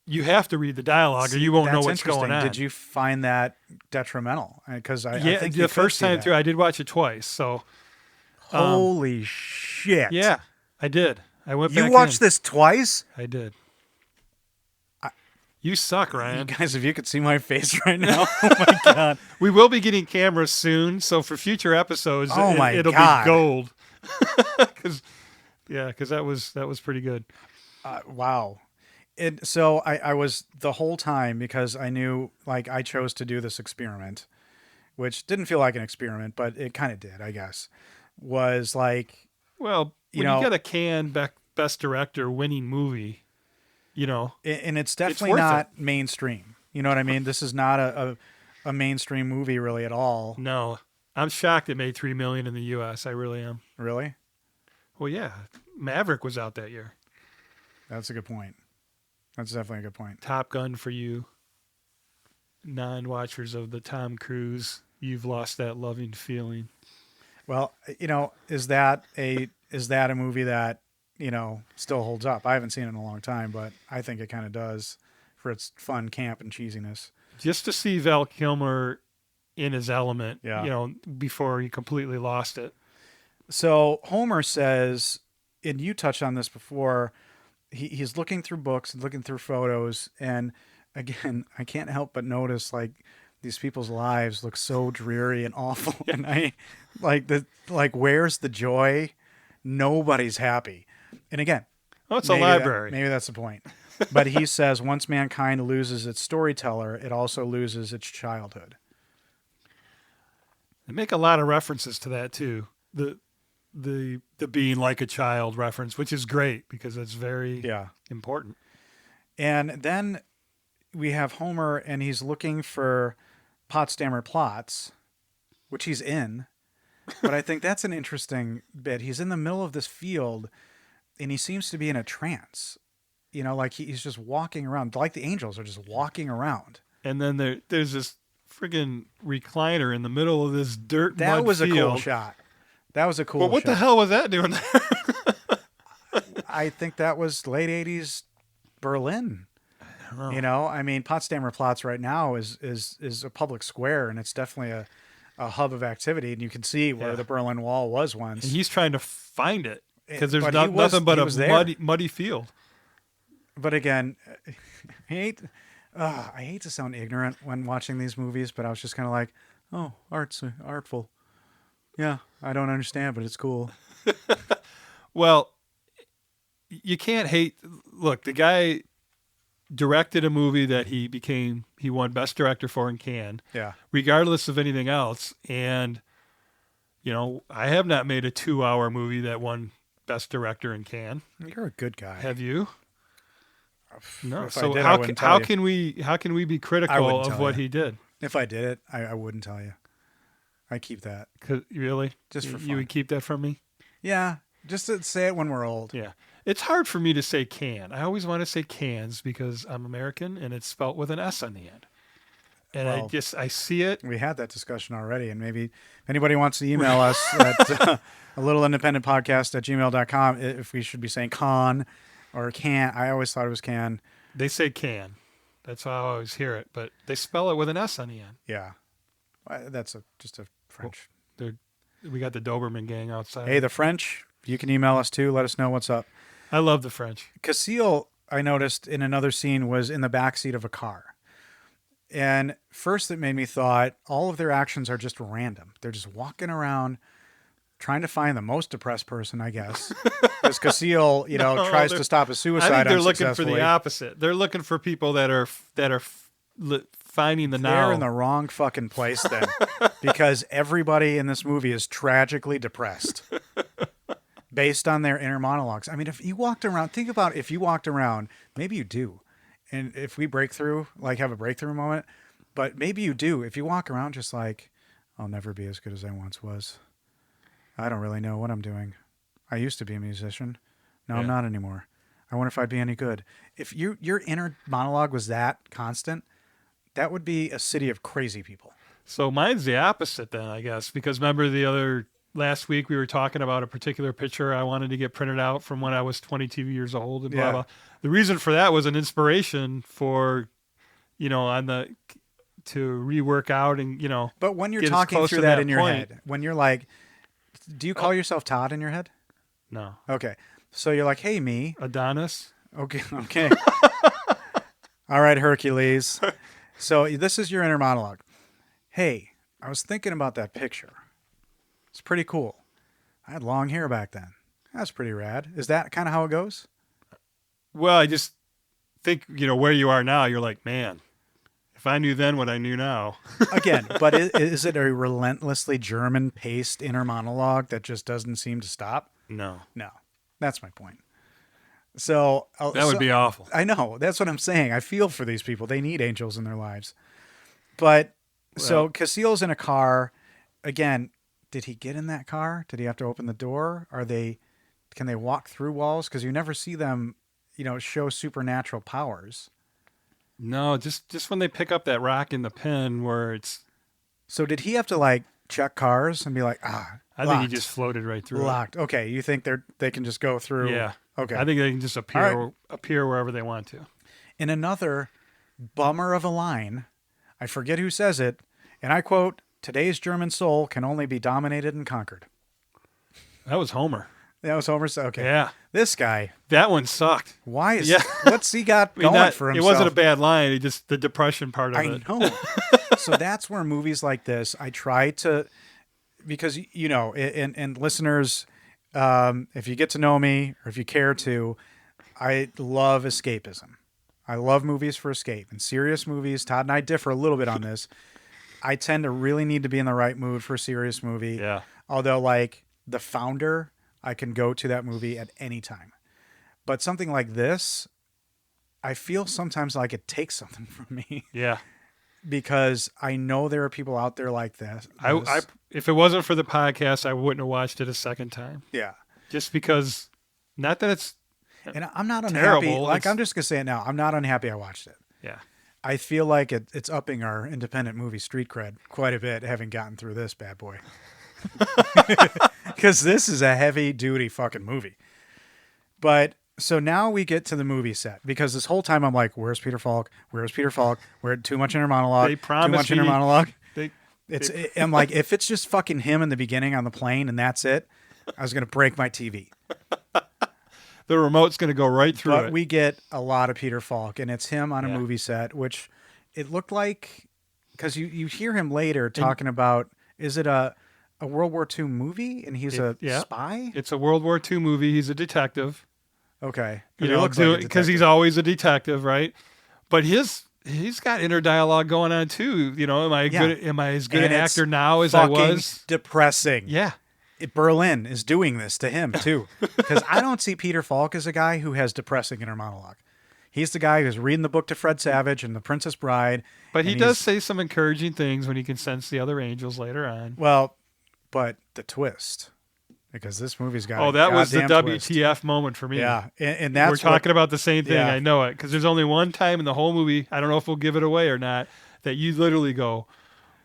you have to read the dialogue or you won't know what's going on. Did you find that detrimental? Because I think the first time through, I did watch it twice. So, holy shit! Yeah, I did. I went. You watched this twice? I did. You suck, Ryan. You guys, if you could see my face right now, oh my god! We will be getting cameras soon, so for future episodes, it'll be gold. Because that was pretty good. Wow. So I was the whole time because I knew I chose to do this experiment, which didn't feel like an experiment, but it kind of did, I guess. Was like, well, when you get a Cannes Best Director winning movie, and it's definitely not mainstream. You know what I mean? This is not a mainstream movie really at all. No, I'm shocked it made $3 million in the U.S. I really am. Really? Well, yeah, Maverick was out that year. That's a good point. That's definitely a good point. Top Gun for you, non-watchers of the Tom Cruise. You've lost that loving feeling. Well, is that a movie that, still holds up? I haven't seen it in a long time, but I think it kind of does for its fun, camp, and cheesiness. Just to see Val Kilmer in his element, Yeah. before he completely lost it. So Homer says, and you touched on this before, he's looking through books and looking through photos, and again, I can't help but notice like these people's lives look so dreary and awful, and I where's the joy? Nobody's happy. And again, Oh, it's a library. Maybe that's the point. But he says once mankind loses its storyteller, it also loses its childhood. They make a lot of references to that too. The being like a child reference, which is great because it's very important. And then we have Homer, and he's looking for Potsdamer Platz, which he's in. But I think that's an interesting bit. He's in the middle of this field, and he seems to be in a trance. Like he's just walking around, like the angels are just walking around. And then there's this friggin' recliner in the middle of this dirt That mud was field. a cool shot. That was a cool shot. But what the hell was that doing there? I think that was late 80s Berlin. I don't know. I mean, Potsdamer Platz right now is a public square, and it's definitely a hub of activity, and you can see where the Berlin Wall was once. And he's trying to find it because there's But nothing but he a was there. muddy field. But again, I hate to sound ignorant when watching these movies, but I was just kind of like, oh, art's artful. Yeah, I don't understand, but it's cool. Well, you can't hate. Look, the guy directed a movie that he won Best Director for in Cannes. Yeah. Regardless of anything else, and I have not made a 2-hour movie that won Best Director in Cannes. You're a good guy. Have you? No. If I So did, I wouldn't tell how you. can we be I critical wouldn't of tell what you. he did? If I did it, I wouldn't tell you. I keep that. Really? Just for You fun. would keep that from me? Yeah, just to say it when we're old. Yeah. It's hard for me to say can. I always want to say cans because I'm American and it's spelt with an S on the end. And Well, I see it. We had that discussion already, and maybe if anybody wants to email us at a littleindependentpodcast@gmail.com if we should be saying con or can. I always thought it was can. They say can. That's how I always hear it, but they spell it with an S on the end. Yeah. That's just a French. We got the Doberman gang outside. Hey, the French, you can email us too. Let us know what's up. I love the French. Cassile, I noticed in another scene, was in the backseat of a car. And first it made me thought all of their actions are just random. They're just walking around trying to find the most depressed person, I guess. Because Cassile, tries to stop a suicide I think they're looking for unsuccessfully. the opposite. They're looking for people that are finding the now. They're in the wrong fucking place then. Because everybody in this movie is tragically depressed. Based on their inner monologues. I mean, if you walked around, think about if you walked around, maybe you do. And if we break through, like have a breakthrough moment, but maybe you do. If you walk around just like, I'll never be as good as I once was. I don't really know what I'm doing. I used to be a musician. No, I'm not anymore. I wonder if I'd be any good. If your inner monologue was that constant, that would be a city of crazy people. So mine's the opposite then, I guess, because remember last week we were talking about a particular picture I wanted to get printed out from when I was 22 years old and blah, Yeah. blah. The reason for that was an inspiration for, to rework out and, But when you're get as talking close through to that that in your point. head, when you're like, do you call yourself Todd in your head? no. Okay. So you're like, hey, me. Adonis. Okay. Okay. All right, Hercules. So this is your inner monologue. Hey, I was thinking about that picture. It's pretty cool. I had long hair back then. That's pretty rad. Is that kind of how it goes? Well, I just think, where you are now, you're like, man, if I knew then what I knew now. Again, but is it a relentlessly German-paced inner monologue that just doesn't seem to stop? No. No. That's my point. So That would be awful. I know. That's what I'm saying. I feel for these people. They need angels in their lives. But so Cassile's in a car. Again, did he get in that car? Did he have to open the door? Can they walk through walls? Because you never see them, show supernatural powers. No, just when they pick up that rock in the pen where it's... So did he have to check cars and be like, I think he just floated right through Locked. Okay, you think they can just go it. through? Yeah. Okay. I think they can just appear wherever they want to. In another bummer of a line, I forget who says it, and I quote, "Today's German soul can only be dominated and conquered." That was Homer. That was Homer. Okay. Yeah. This guy. That one sucked. Why is? Yeah. What's he got going for himself? It wasn't a bad line. It just the depression part of it. I know. So that's where movies like this, I try to, because and listeners, if you get to know me or if you care to, I love escapism. I love movies for escape and serious movies. Todd and I differ a little bit on this. I tend to really need to be in the right mood for a serious movie. Yeah. Although, like The Founder, I can go to that movie at any time. But something like this, I feel sometimes like it takes something from me. Yeah. Because I know there are people out there like this. If it wasn't for the podcast, I wouldn't have watched it a second time. Yeah. Just because, not that it's And I'm not unhappy. terrible. Like, I'm just going to say it now. I'm not unhappy I watched it. Yeah. I feel like it's upping our independent movie street cred quite a bit, having gotten through this bad boy. Because this is a heavy-duty fucking movie. But, so now we get to the movie set. Because this whole time I'm like, where's Peter Falk? Where's Peter Falk? We're too much inner monologue. They promised Too much inner monologue. They, I'm like, if it's just fucking him in the beginning on the plane and that's it, I was going to break my TV. the remote's going to go right through But it. we get a lot of Peter Falk, and it's him on a Yeah. movie set, which it looked like, because you hear him later talking about, is it a World War II movie, and he's a spy? It's a World War II movie. He's a detective. Okay. You He know, looks like a because he's detective. always a detective, right? But he's got inner dialogue going on too. You know, am I as good And an it's actor now as I fucking was? depressing. Yeah. Berlin is doing this to him too, because I don't see Peter Falk as a guy who has depressing inner monologue. He's the guy who's reading the book to Fred Savage and The Princess Bride. But he and does he's- say some encouraging things when he can sense the other angels later on. Well, but the twist, because this movie's got. Oh, that was the goddamn twist. WTF moment for me. Yeah, and that's we're talking about the same thing. Yeah. I know it because there's only one time in the whole movie. I don't know if we'll give it away or not. That you literally go,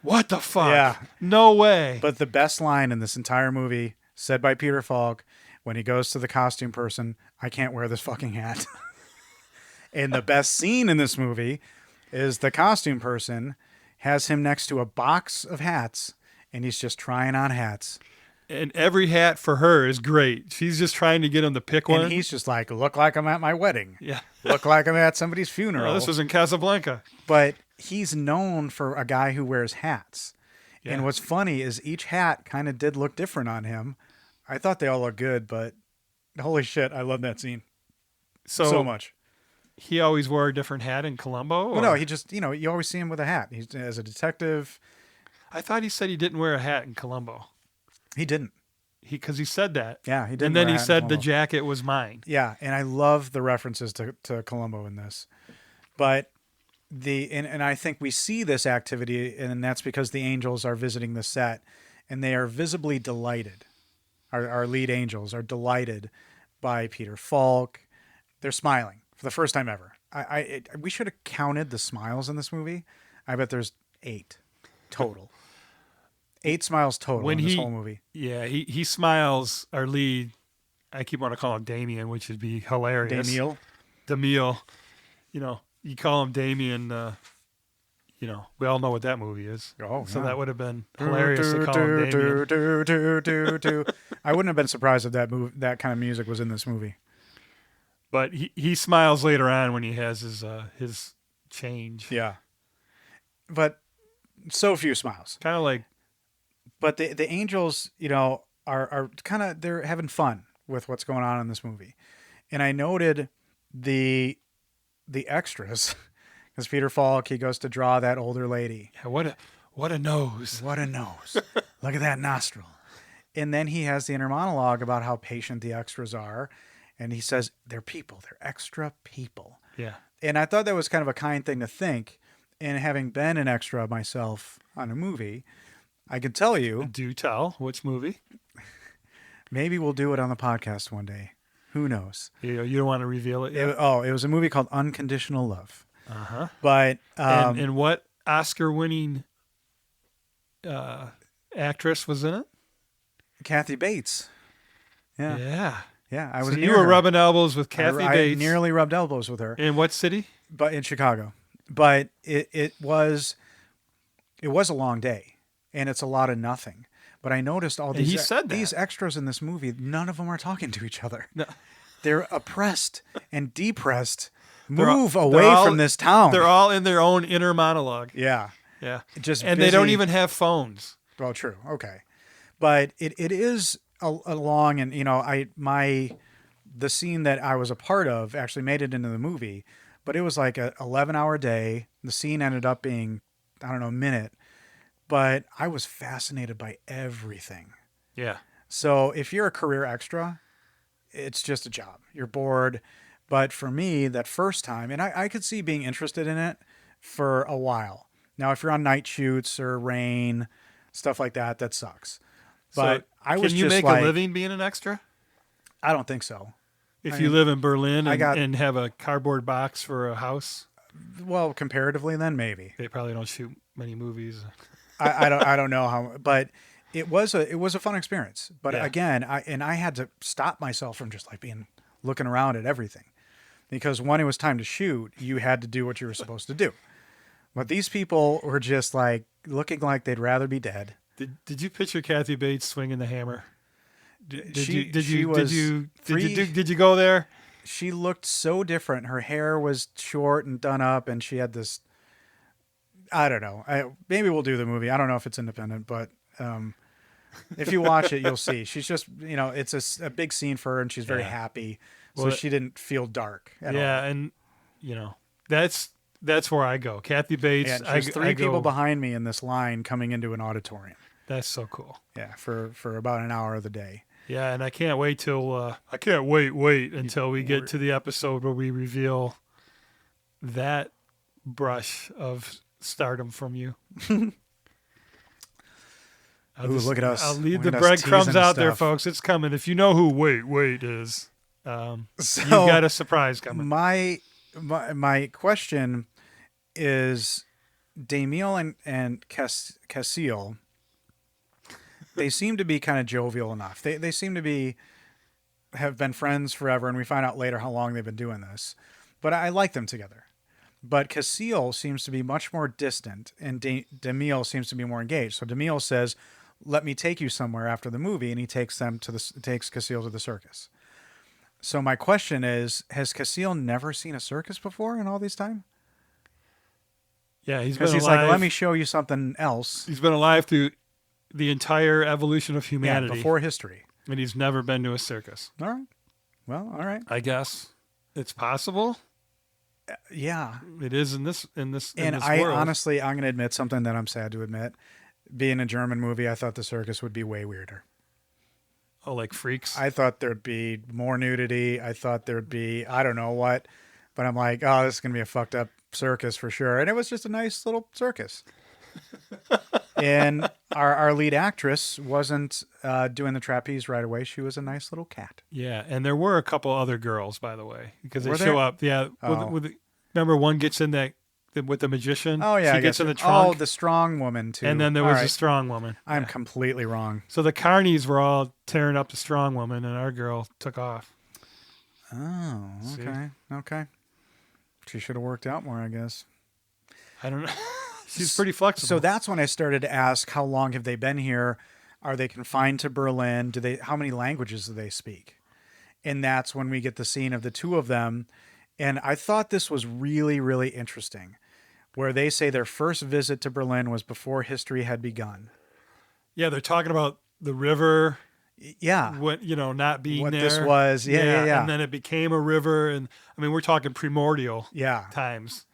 "What the fuck? Yeah. No way!" But the best line in this entire movie, said by Peter Falk, when he goes to the costume person, "I can't wear this fucking hat." And the best scene in this movie is the costume person has him next to a box of hats, and he's just trying on hats. And every hat for her is great. She's just trying to get him to pick one. And he's just like, look like I'm at my wedding. Yeah. Look like I'm at somebody's funeral. Oh, this was in Casablanca. But he's known for a guy who wears hats. Yeah. And what's funny is each hat kind of did look different on him. I thought they all looked good, but holy shit, I love that scene so much. He always wore a different hat in Columbo? Well, no, he just, you always see him with a hat. He's as a detective. I thought he said he didn't wear a hat in Columbo. He didn't. Because he said that. Yeah, he didn't. And then wear a he hat in said the Columbo. jacket was mine. Yeah, and I love the references to Columbo in this. But and I think we see this activity, and that's because the angels are visiting the set, and they are visibly delighted. Our lead angels are delighted by Peter Falk. They're smiling for the first time ever. We should have counted the smiles in this movie. I bet there's 8 total. 8 smiles total in this whole movie. Yeah, he smiles, our lead. I keep wanting to call him Damien, which would be hilarious. Damiel. You call him Damien, we all know what that movie is. Oh, so yeah. that would have been hilarious to call him Damien. I wouldn't have been surprised if that kind of music was in this movie. But he smiles later on when he has his change. Yeah. But so few smiles. Kind of like. But the angels, are kind of, they're having fun with what's going on in this movie. And I noted the extras, because Peter Falk, he goes to draw that older lady. Yeah, what a nose. What a nose. Look at that nostril. And then he has the inner monologue about how patient the extras are. And he says, they're people. They're extra people. Yeah. And I thought that was kind of a kind thing to think. And having been an extra myself on a movie, I can tell you. Do tell. Which movie? Maybe we'll do it on the podcast one day. Who knows? You don't want to reveal it yet? It was a movie called Unconditional Love. Uh-huh. But and what Oscar-winning actress was in it? Kathy Bates. Yeah. Yeah. I was So you near were her. rubbing elbows with Kathy I Bates. nearly rubbed elbows with her. In what city? But in Chicago. But it was a long day, and it's a lot of nothing. But I noticed all And he these said that. these extras in this movie, none of them are talking to each other. No. They're oppressed and depressed. They're all- Move they're away all- from this town. They're all in their own inner monologue. Yeah. Yeah. Just and they don't busy. even have phones. Well, true. Okay. But it is a long, and the scene that I was a part of actually made it into the movie, but it was like a 11-hour day. The scene ended up being, I don't know, a minute, but I was fascinated by everything. Yeah. So if you're a career extra, it's just a job. You're bored. But for me, that first time, and I could see being interested in it for a while. Now, if you're on night shoots or rain, stuff like that, that sucks. But I was can you just make like, a living being an extra? I don't think so. If you live in Berlin I got- and have a cardboard box for a house, Well, comparatively, then maybe. they probably don't shoot many movies. I don't know how, but it was a fun experience. But Yeah. again, I had to stop myself from just like looking around at everything, because when it was time to shoot, you had to do what you were supposed to do. But these people were just like looking like they'd rather be dead. Did you picture Kathy Bates swinging the hammer? Did She you was did you go there? She looked so different. Her hair was short and done up, and she had this. I don't know. Maybe we'll do the movie. I don't know if it's independent, but if you watch it, you'll see. She's just, it's a big scene for her, and she's very happy. So Well, she didn't feel dark at all. Yeah, and that's where I go. Kathy Bates. And there's three people behind me in this line coming into an auditorium. That's so cool. Yeah, for about an hour of the day. Yeah, and I can't wait till until we get to the episode where we reveal that brush of stardom from you. Look at us. I'll leave Look the at us breadcrumbs teasing out there, stuff. folks. It's coming. If you know who wait is, So you've got a surprise coming. my question is, Damiel and Casil, they seem to be kind of jovial enough. They seem to have been friends forever, and we find out later how long they've been doing this. But I like them together. But Casil seems to be much more distant, and Damiel seems to be more engaged. So Damiel says, "Let me take you somewhere after the movie," and he takes Casil to the circus. So my question is, has Casil never seen a circus before in all this time? Yeah, he's Because been he's alive. like, let me show you something else. He's been alive through the entire evolution of humanity, Before history. and he's never been to a circus. All right. Well, all right. I guess it's possible. Yeah. It is in this And this I world. honestly, I'm going to admit something that I'm sad to admit. Being a German movie, I thought the circus would be way weirder. Oh, like freaks. I thought there'd be more nudity. I thought there'd be, I don't know what, but I'm like, oh, this is going to be a fucked up circus for sure. And it was just a nice little circus. And our lead actress wasn't doing the trapeze right away. She was a nice little cat. Yeah, and there were a couple other girls, by the way, because they Were show there? up. Yeah, Oh. remember one gets in with the magician. Oh, yeah. she I gets guess in the it- trunk. Oh, the strong woman, too. and then there All was a right. strong woman. I'm completely wrong. So the carnies were all tearing up the strong woman, and our girl took off. Oh, See? okay. She should have worked out more, I guess. I don't know. She's pretty flexible. So that's when I started to ask, how long have they been here? Are they confined to Berlin? How many languages do they speak? And that's when we get the scene of the two of them. And I thought this was really, really interesting, where they say their first visit to Berlin was before history had begun. yeah, they're talking about the river. Yeah. What not being What there. this was. Yeah. And then it became a river, and I mean we're talking primordial Yeah. times.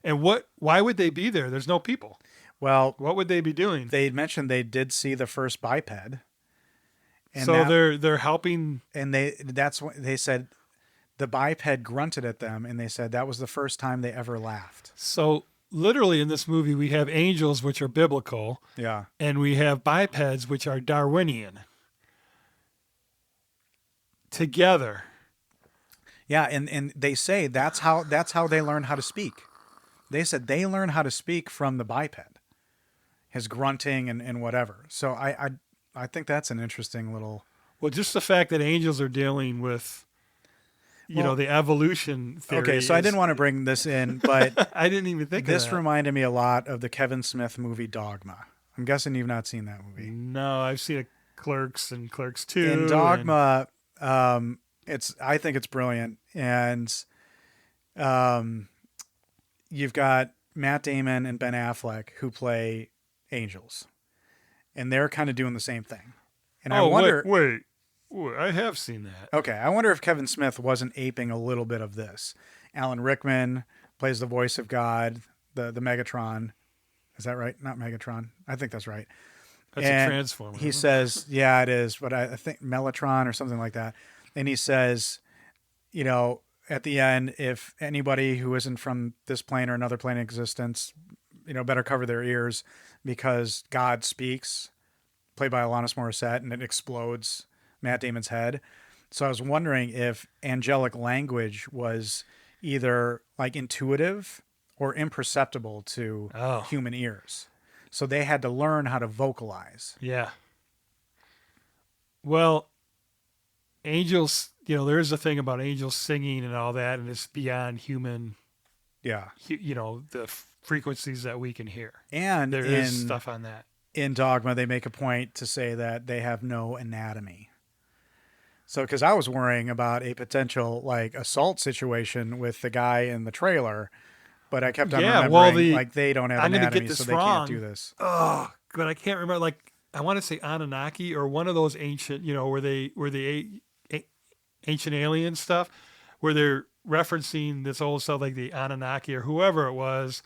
And why would they be there? There's no people. Well, What would they be doing? they mentioned they did see the first biped. And So that- they're helping. And that's what they said. The biped grunted at them, and they said that was the first time they ever laughed. So literally in this movie, we have angels, which are biblical, Yeah. and we have bipeds, which are Darwinian. Together. Yeah, and they say that's how they learn how to speak. They said they learn how to speak from the biped, his grunting and whatever. So I think that's an interesting little. Well, just the fact that angels are dealing with, the evolution theory. Okay, so I didn't want to bring this in, but I didn't even think of this that. reminded me a lot of the Kevin Smith movie Dogma. I'm guessing you've not seen that movie. No, I've seen Clerks and Clerks 2. In Dogma, I think it's brilliant, and you've got Matt Damon and Ben Affleck who play angels, and they're kind of doing the same thing. And I wonder, wait, I have seen that. okay, I wonder if Kevin Smith wasn't aping a little bit of this. Alan Rickman plays the voice of God, the Megatron. Is that right? Not Megatron. I think that's right. That's and a Transformer. He says, yeah, it is, but I think Mellotron or something like that. And he says, at the end, if anybody who isn't from this plane or another plane of existence, better cover their ears because God speaks, played by Alanis Morissette, and it explodes Matt Damon's head. So I was wondering if angelic language was either like intuitive or imperceptible to human ears. So they had to learn how to vocalize. Yeah. Well, angels, there is a thing about angels singing and all that, and it's beyond human, Yeah. The frequencies that we can hear. And there is stuff on that. In Dogma, they make a point to say that they have no anatomy. So, because I was worrying about a potential like assault situation with the guy in the trailer, but I kept on remembering they don't have anatomy, so they can't do this. Oh, but I can't remember. Like I want to say Anunnaki or one of those ancient, where the ancient alien stuff, where they're referencing this old stuff like the Anunnaki or whoever it was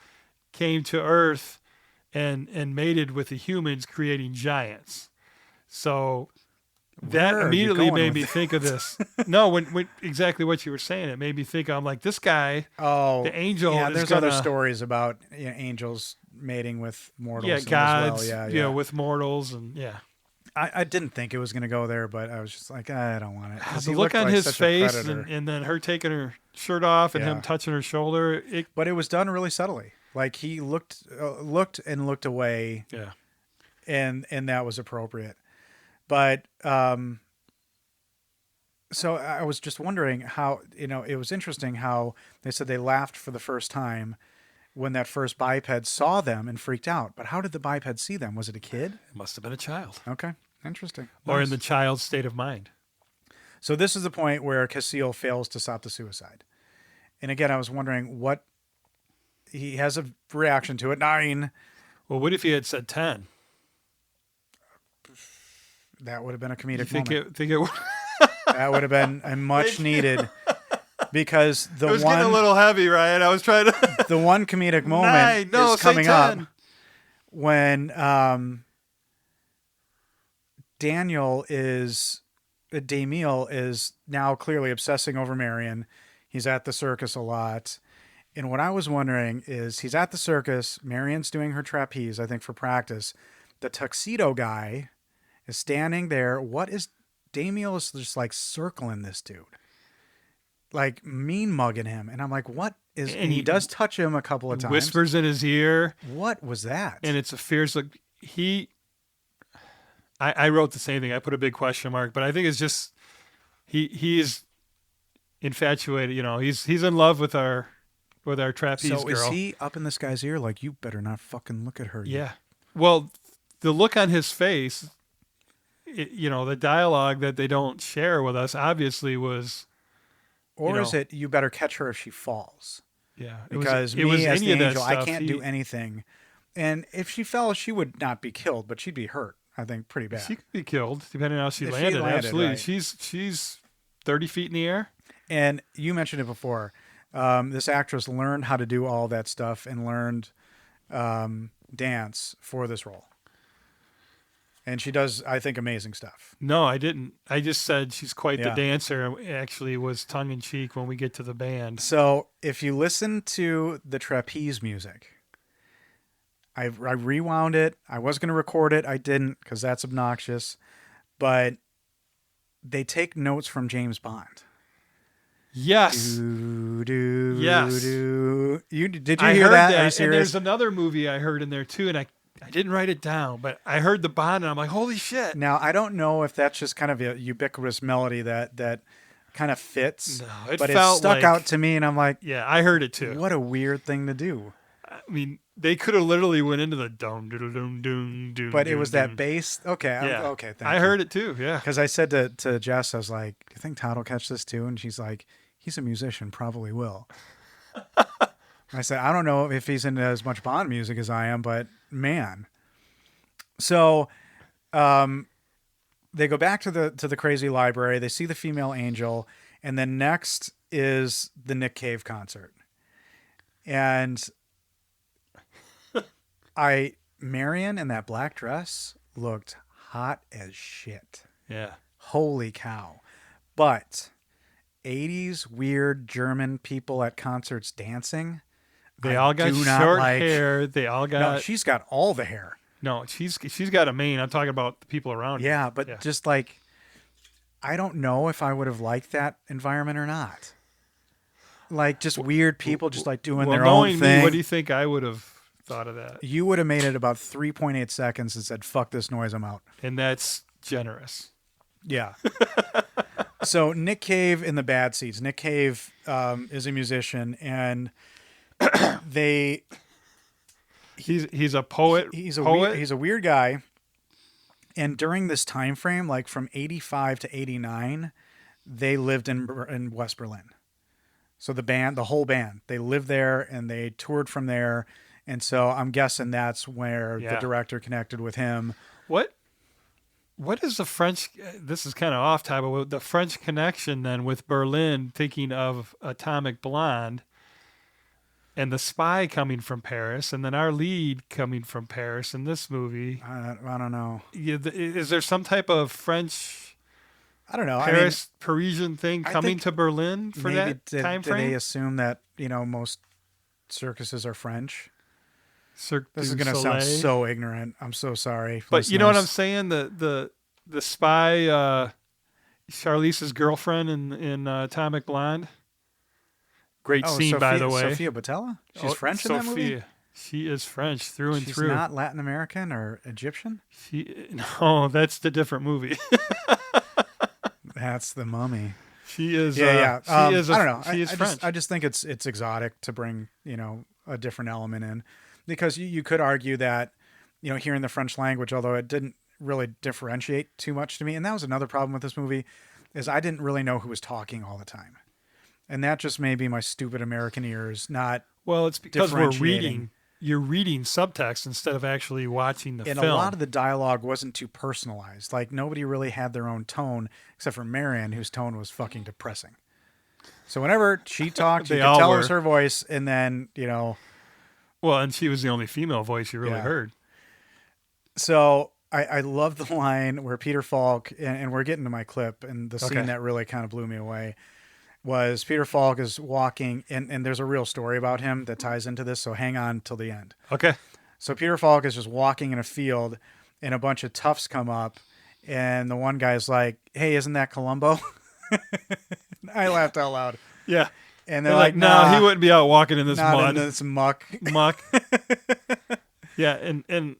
came to Earth and mated with the humans, creating giants. So that immediately made me think of this. No, when exactly what you were saying, it made me think. I'm like, this guy, the angel. Yeah, is there's other stories about angels mating with mortals. Yeah, gods. As well. Yeah. With mortals and yeah. I didn't think it was going to go there, but I was just like, I don't want it. The look on his face and then her taking her shirt off and him touching her shoulder. But it was done really subtly. Like he looked away. Yeah. And that was appropriate. But so I was just wondering how, it was interesting how they said they laughed for the first time when that first biped saw them and freaked out. But how did the biped see them? Was it a kid? It must have been a child. Okay. Interesting. Or Nice. in the child's state of mind. So this is the point where Casil fails to stop the suicide. And again, I was wondering what he has a reaction to it. 9. Well, what if he had said 10? That would have been a comedic Think moment. it would. That would have been a much needed, because It was getting a little heavy, Ryan. I was trying to. the one comedic moment is coming up when Damiel is now clearly obsessing over Marion. He's at the circus a lot. And what I was wondering is he's at the circus. Marion's doing her trapeze, I think, for practice. The tuxedo guy is standing there. Damiel is just like circling this dude, like mean mugging him. And I'm like, what is, and he does touch him a couple of times. Whispers in his ear. What was that? And it's a fierce look. I wrote the same thing. I put a big question mark, but I think it's just, he's infatuated. He's in love with our trapeze girl. So is he up in this guy's ear? Like, you better not fucking look at her. Yeah. Well, the look on his face, the dialogue that they don't share with us obviously was. Or is it, you better catch her if she falls? Yeah. Because it was as any the of that angel, stuff, I can't do anything. And if she fell, she would not be killed, but she'd be hurt, I think, pretty bad. She could be killed, depending on how she If she landed. landed, Absolutely. right. She's 30 feet in the air. And you mentioned it before. This actress learned how to do all that stuff and learned dance for this role. And she does, I think, amazing stuff. No, I didn't. I just said she's quite the Yeah. dancer. Actually, was tongue in cheek when we get to the band. So if you listen to the trapeze music, I rewound it. I was going to record it. I didn't because that's obnoxious. But they take notes from James Bond. Yes. Do, Yes. do. Did you I hear heard that? Are you And serious? there's another movie I heard in there too, and I I didn't write it down, but I heard the Bond and I'm like, holy shit. Now, I don't know if that's just kind of a ubiquitous melody that kind of fits, No, it but it felt stuck like- out to me, and I'm like, Yeah, I heard it too. what a weird thing to do. I mean, they could have literally went into the dum doom doom doom doom. But it was that bass. Okay, Yeah. okay, thank I you. heard it too. Yeah. Because I said to Jess, I was like, "Do you think Todd will catch this too?" And she's like, "He's a musician, probably will." I said, "I don't know if he's into as much Bond music as I am, but man." So, they go back to the crazy library. They see the female angel, and then next is the Nic Cave concert, and Marion in that black dress looked hot as shit. Yeah. Holy cow. But 80s weird German people at concerts dancing. They I all got do not short like- hair. They all got No, she's got all the hair. No, she's got a mane. I'm talking about the people around her. Yeah, but just like, I don't know if I would have liked that environment or not. Like, just weird people just like doing well, their knowing own thing. me, what do you think I would have thought of that? You would have made it about 3.8 seconds and said, fuck this noise, I'm out. And that's generous. Yeah. So Nic Cave in the bad seats. Nic Cave is a musician, and he's a poet. He's a poet. he's a weird guy. And during this time frame, like from 85 to 89, they lived in West Berlin. So the whole band, they lived there and they toured from there. And so I'm guessing that's where the director connected with him. What is the French? This is kind of off topic, but the French connection then with Berlin, thinking of Atomic Blonde, and the spy coming from Paris, and then our lead coming from Paris in this movie. I don't know. Is there some type of French? I don't know. Paris Parisian thing coming think to Berlin for maybe that time frame? Did they assume that most circuses are French? Cirque This is du going to sound Soleil. so ignorant. I'm so sorry. But you know what I'm listeners. saying? The spy, Charlize's girlfriend in Atomic Blonde. Great scene, by the way. Sophia Botella? She's French in that movie? She is French through and She's through. not Latin American or Egyptian? No, that's the different movie. That's The Mummy. She is. Yeah. She is. I don't know. She is French. I just think it's exotic to bring a different element in, because you could argue that hearing the French language, although it didn't really differentiate too much to me, and that was another problem with this movie, is I didn't really know who was talking all the time, and that just may be my stupid American ears not. Well, it's because we're differentiating. reading. You're reading subtext instead of actually watching the And film. a lot of the dialogue wasn't too personalized. Like, nobody really had their own tone, except for Marion, whose tone was fucking depressing. So whenever she talked, you They could all tell it were. was her voice, and then, Well, and she was the only female voice you really Yeah. heard. So I love the line where Peter Falk, and we're getting to my clip, and the scene Okay. that really kind of blew me away was Peter Falk is walking, and there's a real story about him that ties into this, so hang on till the end. Okay. So Peter Falk is just walking in a field, and a bunch of toughs come up, and the one guy's like, "Hey, isn't that Columbo?" I laughed out loud. Yeah. And they're They're like, no, "Nah, he wouldn't be out walking in this not mud. in this muck." Muck. Yeah, and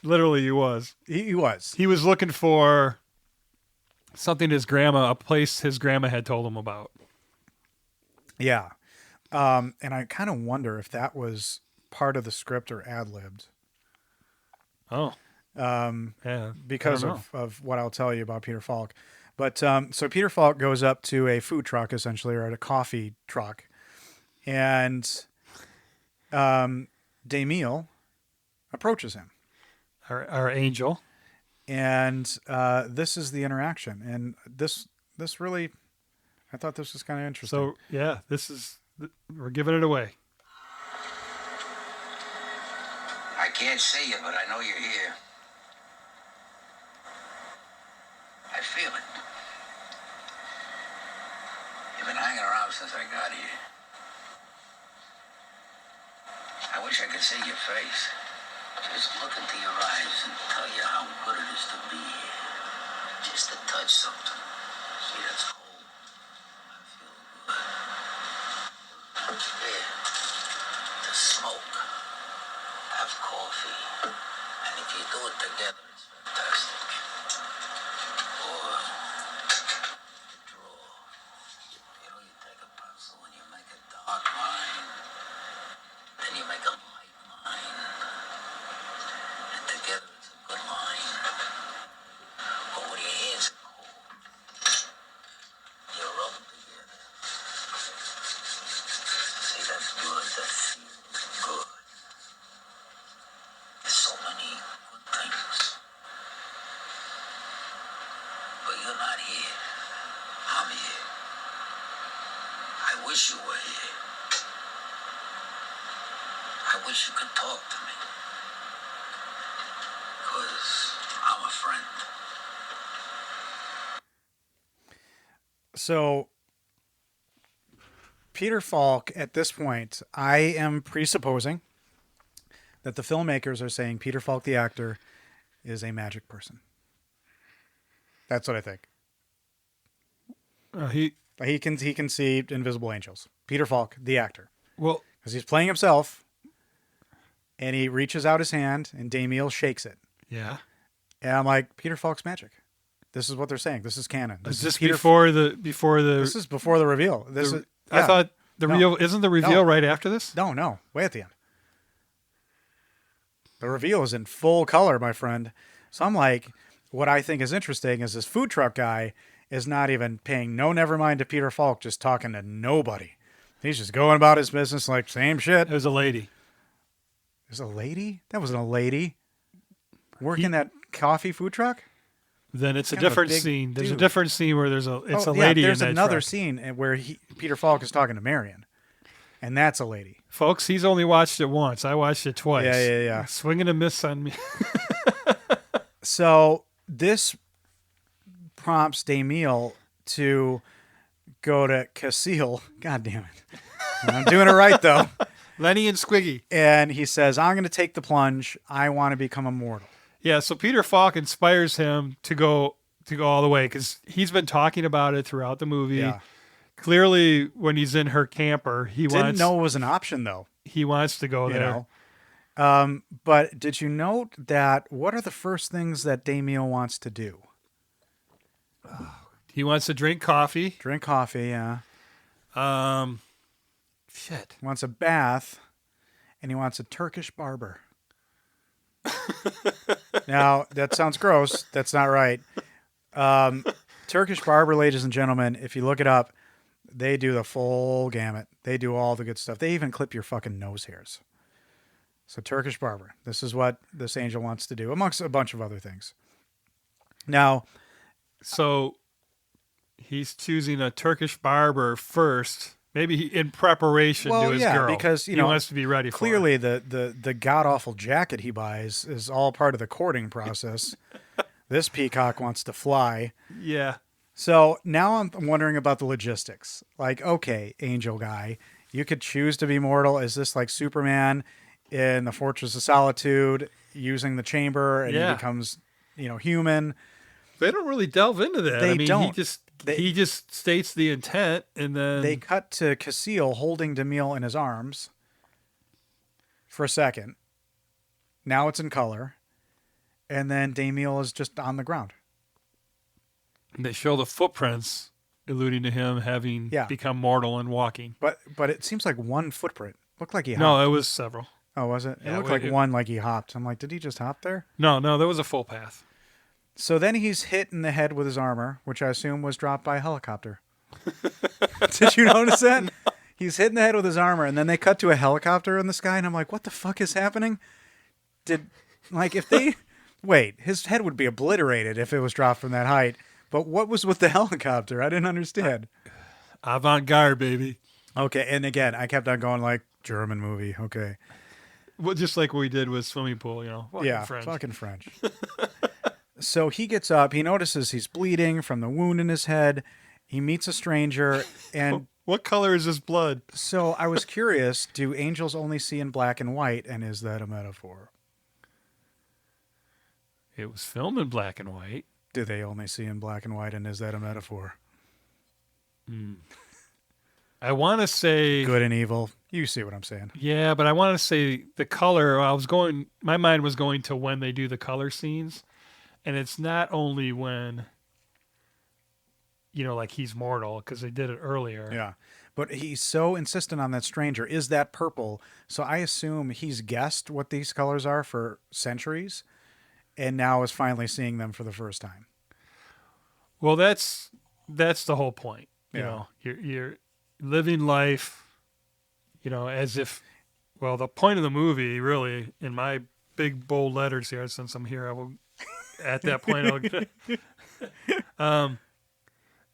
literally he was. He was. He was looking for something a place his grandma had told him about. Yeah. And I kind of wonder if that was part of the script or ad-libbed. Oh. Yeah. Because I don't of what I'll tell you about Peter Falk. But so Peter Falk goes up to a food truck, essentially, or at a coffee truck. And Damiel approaches him. Our angel. And this is the interaction. And this really, I thought this was kind of interesting. So, yeah, we're giving it away. I can't see you, but I know you're here. I feel it. You've been hanging around since I got here. I wish I could see your face. Just look into your eyes and tell you how good it is to be here. Just to touch something. See, that's cold. I feel good. Here. To smoke. Have coffee. And if you do it together, it's fantastic. Or draw. You know, you take a pencil and you make a dark line, then you make a light line, and together it's a good line. But when your hands are cold, you rub them together. See, that's good. That feels good. There's so many good things. But you're not here. I'm here. I wish you were here. I wish you could talk to me. 'Cause I'm a friend. So, Peter Falk, at this point, I am presupposing that the filmmakers are saying Peter Falk, the actor, is a magic person. That's what I think. He can see invisible angels. Peter Falk, the actor, well, because he's playing himself, and he reaches out his hand, and Damiel shakes it, yeah. and I'm like, Peter Falk's magic. This is what they're saying. This is canon. Is this Peter before the This is before the reveal. This is. I Yeah. thought the No. reveal isn't the reveal No. right after this? No, way at the end. The reveal is in full color, my friend. So I'm like, what I think is interesting is this food truck guy is not even paying no never mind to Peter Falk, just talking to nobody. He's just going about his business like same shit. It was a lady. There's a lady? That wasn't a lady. Working that coffee food truck? Then it's a kind of a different big scene. There's a dude. different scene where it's a Oh, lady. Yeah, there's in that another truck. scene where Peter Falk is talking to Marion. And that's a lady. Folks, he's only watched it once. I watched it twice. Yeah. Swing and a miss on me. So this prompts Damiel to go to Casil. God damn it. I'm doing it right, though. Lenny and Squiggy. And he says, I'm going to take the plunge. I want to become immortal. Yeah, so Peter Falk inspires him to go all the way because he's been talking about it throughout the movie. Yeah. Clearly, when he's in her camper, Didn't know it was an option, though. he wants to go You there. know? But did you note that what are the first things that Damiel wants to do? He wants to drink coffee. Drink coffee, yeah. Shit. He wants a bath, and he wants a Turkish barber. Now, that sounds gross. That's not right. Turkish barber, ladies and gentlemen, if you look it up, they do the full gamut. They do all the good stuff. They even clip your fucking nose hairs. So Turkish barber. This is what this angel wants to do, amongst a bunch of other things. Now, So he's choosing a Turkish barber first, maybe in preparation to his girl. because he wants to be ready for clearly the god awful jacket he buys is all part of the courting process. This peacock wants to fly. her. Yeah. So now I'm wondering about the logistics. Like, okay, angel guy, you could choose to be mortal. Is this like Superman in the Fortress of Solitude using the chamber and Yeah. he becomes, human? They don't really delve into that. They I mean, don't. he just states the intent, and then They cut to Casil holding Damiel in his arms for a second. Now it's in color. And then Damiel is just on the ground. they show the footprints, alluding to him having Yeah. become mortal and walking. But it seems like one footprint. Looked like he hopped. No, it was several. Oh, was it? It Yeah, looked well, like one like he hopped. I'm like, did he just hop there? No, there was a full path. So then he's hit in the head with his armor, which I assume was dropped by a helicopter. Did you notice that? He's hit in the head with his armor, and then they cut to a helicopter in the sky, and I'm like, what the fuck is happening? Wait, his head would be obliterated if it was dropped from that height, but what was with the helicopter? I didn't understand. Avant-garde, baby. Okay, and again, I kept on going like, German movie, okay. Well, just like we did with swimming pool, fucking French. Fucking French. So he gets up. He notices he's bleeding from the wound in his head. He meets a stranger, and What color is his blood? so I was curious: do angels only see in black and white, and is that a metaphor? It was filmed in black and white. Do they only see in black and white, and is that a metaphor? I want to say Good and evil. You see what I'm saying? yeah, but I want to say the color. My mind was going to when they do the color scenes, and it's not only when, like he's mortal because they did it earlier. Yeah. But he's so insistent on that stranger. Is that purple? So I assume he's guessed what these colors are for centuries and now is finally seeing them for the first time. Well, that's the whole point. You Yeah. know, you're living life, as if. Well, the point of the movie, really, in my big bold letters here, since I'm here, I will. At that point,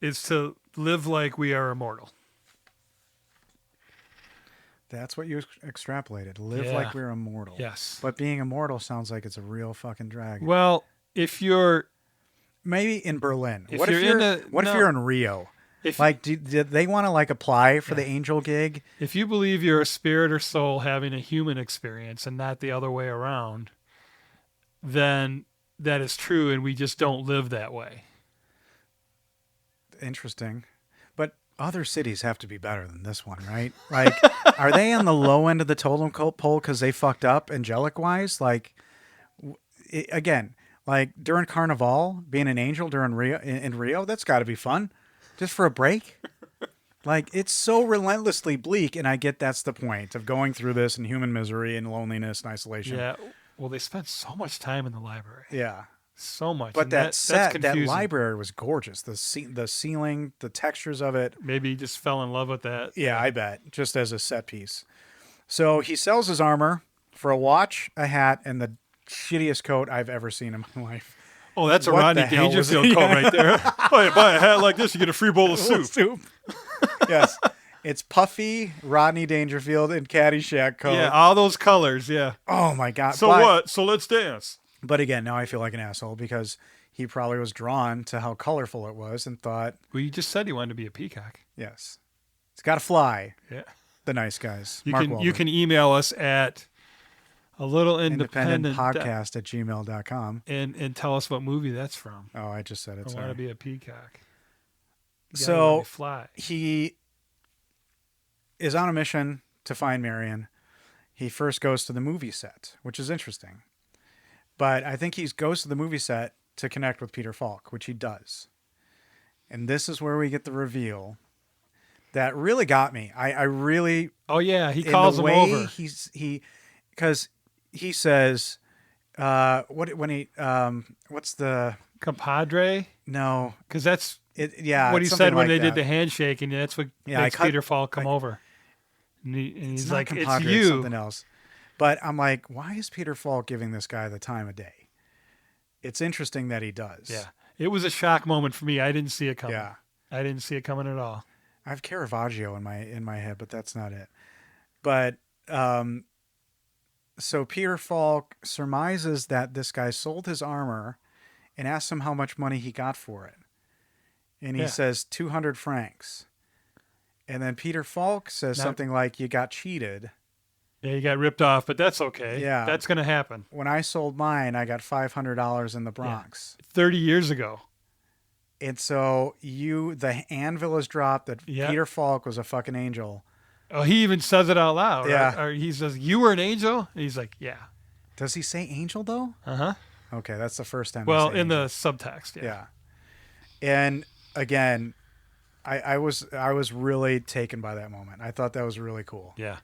is to live like we are immortal. That's what you extrapolated. Live Yeah. like we're immortal. Yes. But being immortal sounds like it's a real fucking drag. Well, if you're Maybe in Berlin. If What you're if you're in what if no. you're in Rio? If- Like, did they want to like apply for the angel gig? if you believe you're a spirit or soul having a human experience and not the other way around, then that is true, and we just don't live that way. Interesting. But other cities have to be better than this one, right? Like, are they on the low end of the totem pole because they fucked up angelic wise? Like, again, like during Carnival, being an angel during Rio in Rio, that's got to be fun, just for a break. Like, it's so relentlessly bleak, and I get that's the point of going through this and human misery and loneliness and isolation. Yeah. Well, they spent so much time in the library. Yeah. So much. But and that that's set, that confusing. library was gorgeous. The ceiling, the textures of it. Maybe he just fell in love with that. Yeah, I bet. Just as a set piece. So he sells his armor for a watch, a hat, and the shittiest coat I've ever seen in my life. Oh, that's a What Rodney the hell was Dangerfield it? coat right there. Oh, you buy a hat like this, you get a free bowl of soup. Yes. It's puffy Rodney Dangerfield and Caddyshack coat. Yeah, all those colors. Yeah. Oh my God. So But- what? So let's dance. But again, now I feel like an asshole because he probably was drawn to how colorful it was and thought, Well, you just said you wanted to be a peacock. yes, it's got to fly. Yeah. The nice guys. You Mark can Wahlberg. email us at a little independent podcast at gmail.com. and tell us what movie that's from. Oh, I just said it. I Sorry. want to be a peacock. You gotta So let me fly. he is on a mission to find Marion. He first goes to the movie set, which is interesting. But I think he goes to the movie set to connect with Peter Falk, which he does. And this is where we get the reveal that really got me. I really Oh yeah, he in calls the him way over. because he says what's the Compadre, no because that's what he it's said something when like they did that. the handshake, and that's what Yeah, makes I cut- Peter Falk come I- over. And, It's he's not like, "It's compadre, it's you." something else. But I'm like, why is Peter Falk giving this guy the time of day? It's interesting that he does. Yeah, it was a shock moment for me. I didn't see it coming. Yeah. I didn't see it coming at all. I have Caravaggio in my head, but that's not it. But so Peter Falk surmises that this guy sold his armor and asks him how much money he got for it. And he Yeah. says 200 francs. And then Peter Falk says Now- something like, you got cheated. Yeah, he got ripped off, but that's okay. Yeah. That's going to happen. When I sold mine, I got $500 in the Bronx. 30 years ago. And so the anvil is dropped that Yeah. Peter Falk was a fucking angel. Oh, he even says it out loud. Yeah. Or he says, "You were an angel?" And he's like, "Yeah." Does he say angel though? Uh-huh. Okay, that's the first time. Well, they say in angel. the subtext, yeah. Yeah. And again, I was really taken by that moment. I thought that was really cool. Yeah.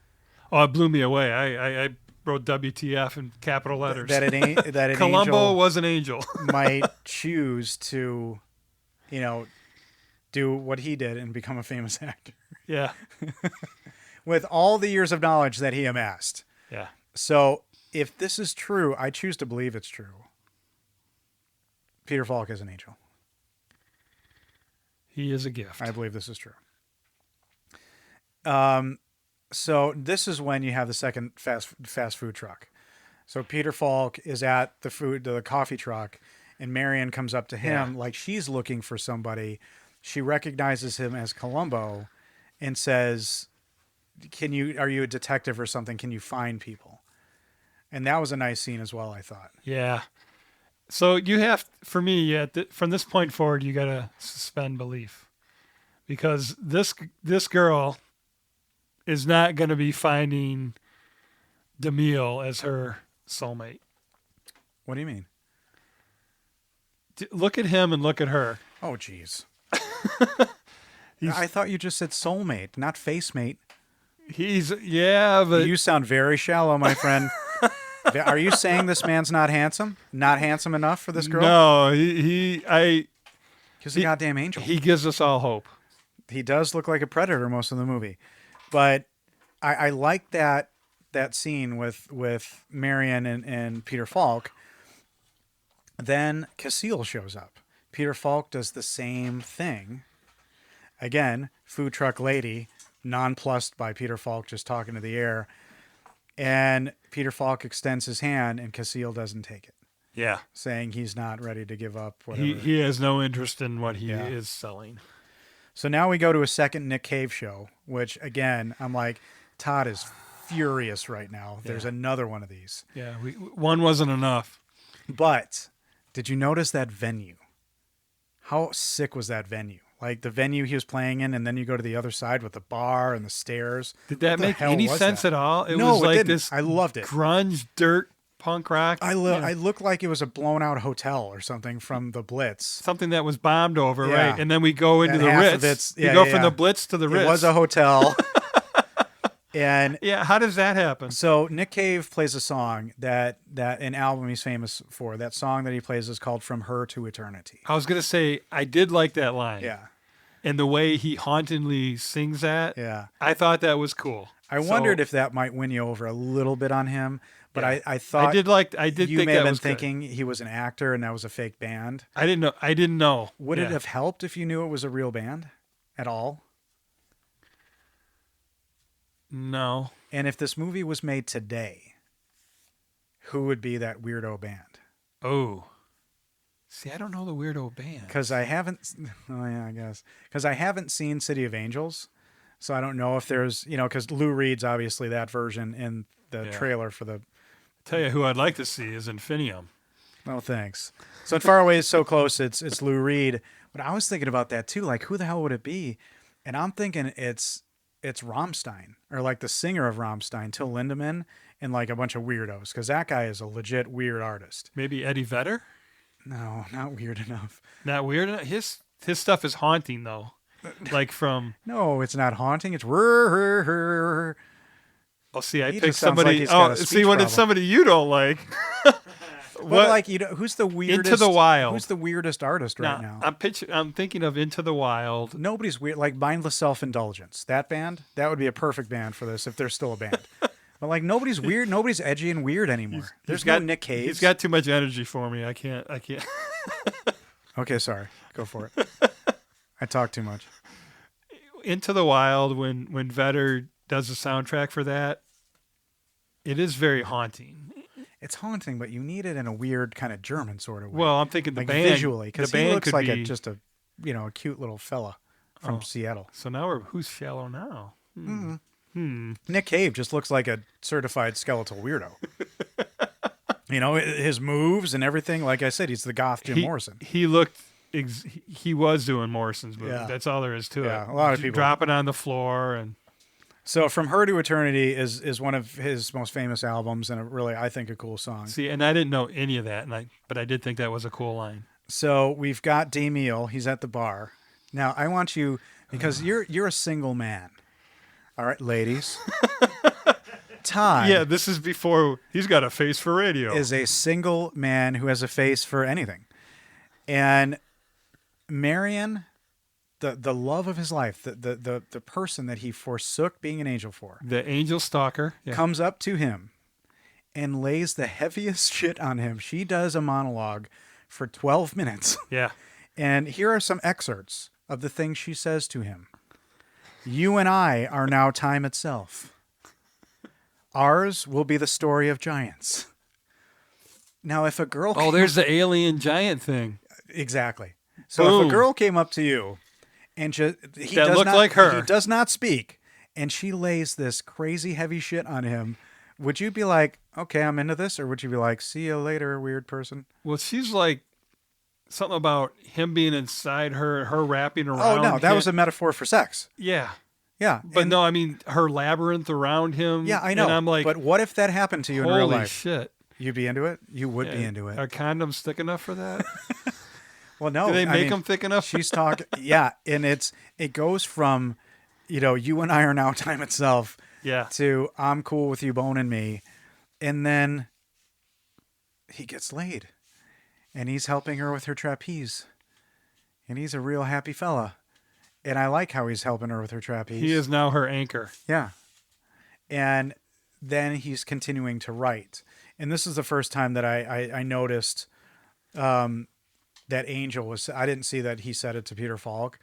Oh, it blew me away. I wrote WTF in capital letters. That an Columbo angel was an angel. might choose to, do what he did and become a famous actor Yeah. with all the years of knowledge that he amassed. Yeah. So if this is true, I choose to believe it's true. Peter Falk is an angel. He is a gift. I believe this is true. So this is when you have the second fast food truck. So Peter Falk is at the coffee truck, and Marion comes up to him like she's looking for somebody. She recognizes him as Columbo, and says, are you a detective or something? Can you find people? And that was a nice scene as well, I thought. Yeah. So you have, for me, from this point forward, you got to suspend belief, because this girl is not going to be finding DeMille as her soulmate. What do you mean? Look at him and look at her. Oh, jeez. I thought you just said soulmate, not face mate. But You sound very shallow, my friend. Are you saying this man's not handsome? Not handsome enough for this girl? no, he's He's a goddamn angel. he gives us all hope. He does look like a predator most of the movie. But I like that scene with Marion and Peter Falk. Then Cecile shows up. Peter Falk does the same thing. Again, food truck lady, nonplussed by Peter Falk just talking to the air. And Peter Falk extends his hand, and Cecile doesn't take it, Yeah. saying he's not ready to give up whatever. He has no interest in what he Yeah. is selling. So now we go to a second Nic Cave show, which, again, I'm like, Todd is furious right now. There's another one of these. Yeah, one wasn't enough. But did you notice that venue? How sick was that venue? Like the venue he was playing in, and then you go to the other side with the bar and the stairs. Did that What the make hell any was sense that? at all? It No, was it like didn't. this I loved it. grunge dirt punk rock. I looked like it was a blown out hotel or something from the Blitz. Something that was bombed over, Yeah. right? And then we go into And the half of Ritz. it's- yeah, we go yeah, from yeah. the Blitz to the Ritz. It was a hotel. And Yeah, how does that happen? so Nic Cave plays a song that an album he's famous for. That song that he plays is called "From Her to Eternity." I was gonna say I did like that line. Yeah, And the way he hauntingly sings that. yeah. I thought that was cool. I wondered if that might win you over a little bit on him, but Yeah. I thought I did you think may that have been was good. thinking he was an actor and that was a fake band. I didn't know. Would it Yeah. have helped if you knew it was a real band at all? No. And if this movie was made today, who would be that weirdo band? Oh. See, I don't know the weirdo band. Because I haven't. Oh yeah, I guess because I haven't seen City of Angels, so I don't know if there's because Lou Reed's obviously that version in the Yeah. trailer for the. Tell you who I'd like to see is Infinium. Oh, thanks. So Far Away is so close. It's Lou Reed, but I was thinking about that too. Like, who the hell would it be? And I'm thinking it's Rammstein or like the singer of Rammstein, Till Lindemann, and like a bunch of weirdos because that guy is a legit weird artist. Maybe Eddie Vedder? No, not weird enough. Not weird enough. His stuff is haunting though. Like from No, it's not haunting. It's oh, see, I He picked just sounds like somebody. he's got a See, speech when it's problem. somebody you don't like. But like who's the weirdest? the Wild. Who's the weirdest artist right now? I'm thinking of Into the Wild. Nobody's weird. Like Mindless Self-Indulgence. That band. That would be a perfect band for this if there's still a band. But like nobody's weird. Nobody's edgy and weird anymore. There's no Nic Cave. He's got too much energy for me. I can't. Okay, sorry. Go for it. I talk too much. Into the Wild, when Vedder does the soundtrack for that, it is very haunting. It's haunting, but you need it in a weird kind of German sort of way. Well, I'm thinking the like band visually, because the he band looks could like be, just a a cute little fella from Seattle. So now who's shallow now? Nic Cave just looks like a certified skeletal weirdo. His moves and everything. Like I said, he's the goth Jim Morrison. He looked. He was doing Morrison's movie. Yeah. That's all there is to it. Yeah, a lot of people. dropping on the floor and. So From Her to Eternity is one of his most famous albums and I think a cool song. See, and I didn't know any of that, but I did think that was a cool line. So we've got DeMille. He's at the bar. Now I want you, because you're a single man. All right, ladies. Todd Yeah, this is before he's got a face for radio. is a single man who has a face for anything. And Marion, the love of his life, the person that he forsook being an angel for, the angel stalker. Yeah. comes up to him and lays the heaviest shit on him. She does a monologue for 12 minutes. Yeah. And here are some excerpts of the things she says to him. You and I are now time itself. Ours will be the story of giants. Now, if a girl... Oh, there's the alien giant thing. Exactly. So if Boom. a girl came up to you and he That does looked not, like her. he does not speak, and she lays this crazy heavy shit on him, would you be like, okay, I'm into this? Or would you be like, see you later, weird person? Well, she's like something about him being inside her wrapping Oh, around. no, that him. was a metaphor for sex. Yeah. Yeah. But and- no, I mean her labyrinth around him. Yeah, I know. And I'm like, but what if that happened to you in real holy life? shit. You'd be into it? You would be Yeah, into it. Are condoms thick enough for that? Well, no. Do they I make mean, them thick enough? She's talking. Yeah. And it goes from, you and I are now time itself Yeah. to I'm cool with you boning me. And then he gets laid. And he's helping her with her trapeze. And he's a real happy fella. And I like how he's helping her with her trapeze. He is now her anchor. Yeah. And then he's continuing to write. And this is the first time that I noticed that Angel was... I didn't see that he said it to Peter Falk,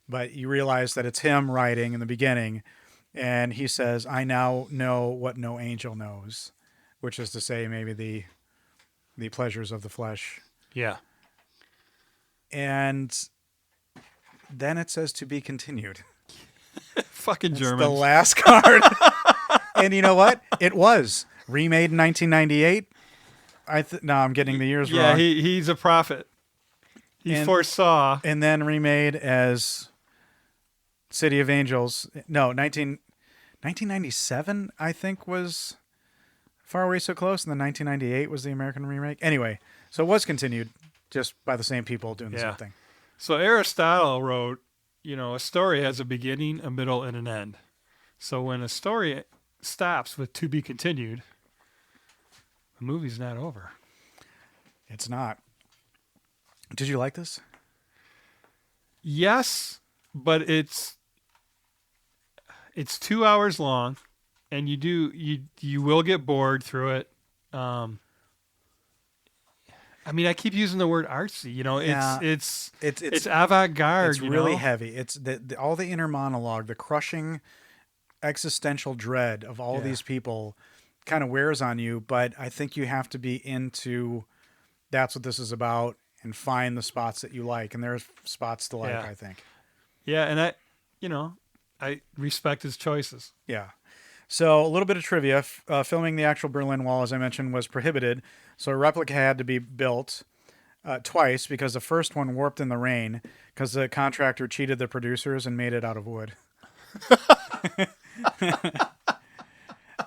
but you realize that it's him writing in the beginning. And he says, I now know what no angel knows, which is to say maybe the pleasures of the flesh. Yeah. And then it says to be continued. Fucking It's Germans. the last card. And you know what? It was remade in 1998. No, I'm getting the years Yeah, wrong. he's a prophet. He And- foresaw. And then remade as City of Angels. No, 1997, I think, was Far Away So Close. And then 1998 was the American remake. Anyway, so it was continued just by the same people doing the Yeah. same thing. So Aristotle wrote, a story has a beginning, a middle, and an end. So when a story stops with to be continued, the movie's not over. It's not. Did you like this? Yes, but it's 2 hours long, and you will get bored through it. I mean, I keep using the word artsy. Yeah. It's It's avant-garde. It's really heavy. It's all the inner monologue, the crushing existential dread of all Yeah. these people kind of wears on you, but I think you have to be into that's what this is about and find the spots that you like. And there's spots to like, Yeah. I think. Yeah, and I respect his choices. Yeah. So a little bit of trivia. Filming the actual Berlin Wall, as I mentioned, was prohibited. So a replica had to be built twice because the first one warped in the rain because the contractor cheated the producers and made it out of wood.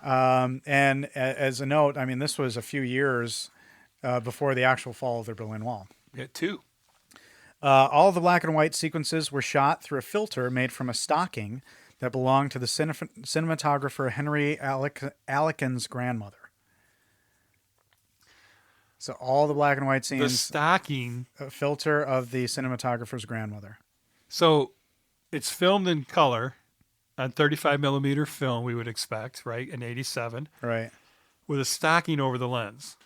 And as a note, I mean, this was a few years before the actual fall of the Berlin Wall. Yeah, 2. All of the black and white sequences were shot through a filter made from a stocking that belonged to the cinematographer Henry Alekin's grandmother. So all the black and white The scenes, stocking. a filter of the cinematographer's grandmother. So it's filmed in color on 35 millimeter film, we would expect, right? In 87, Right. with a stocking over the lens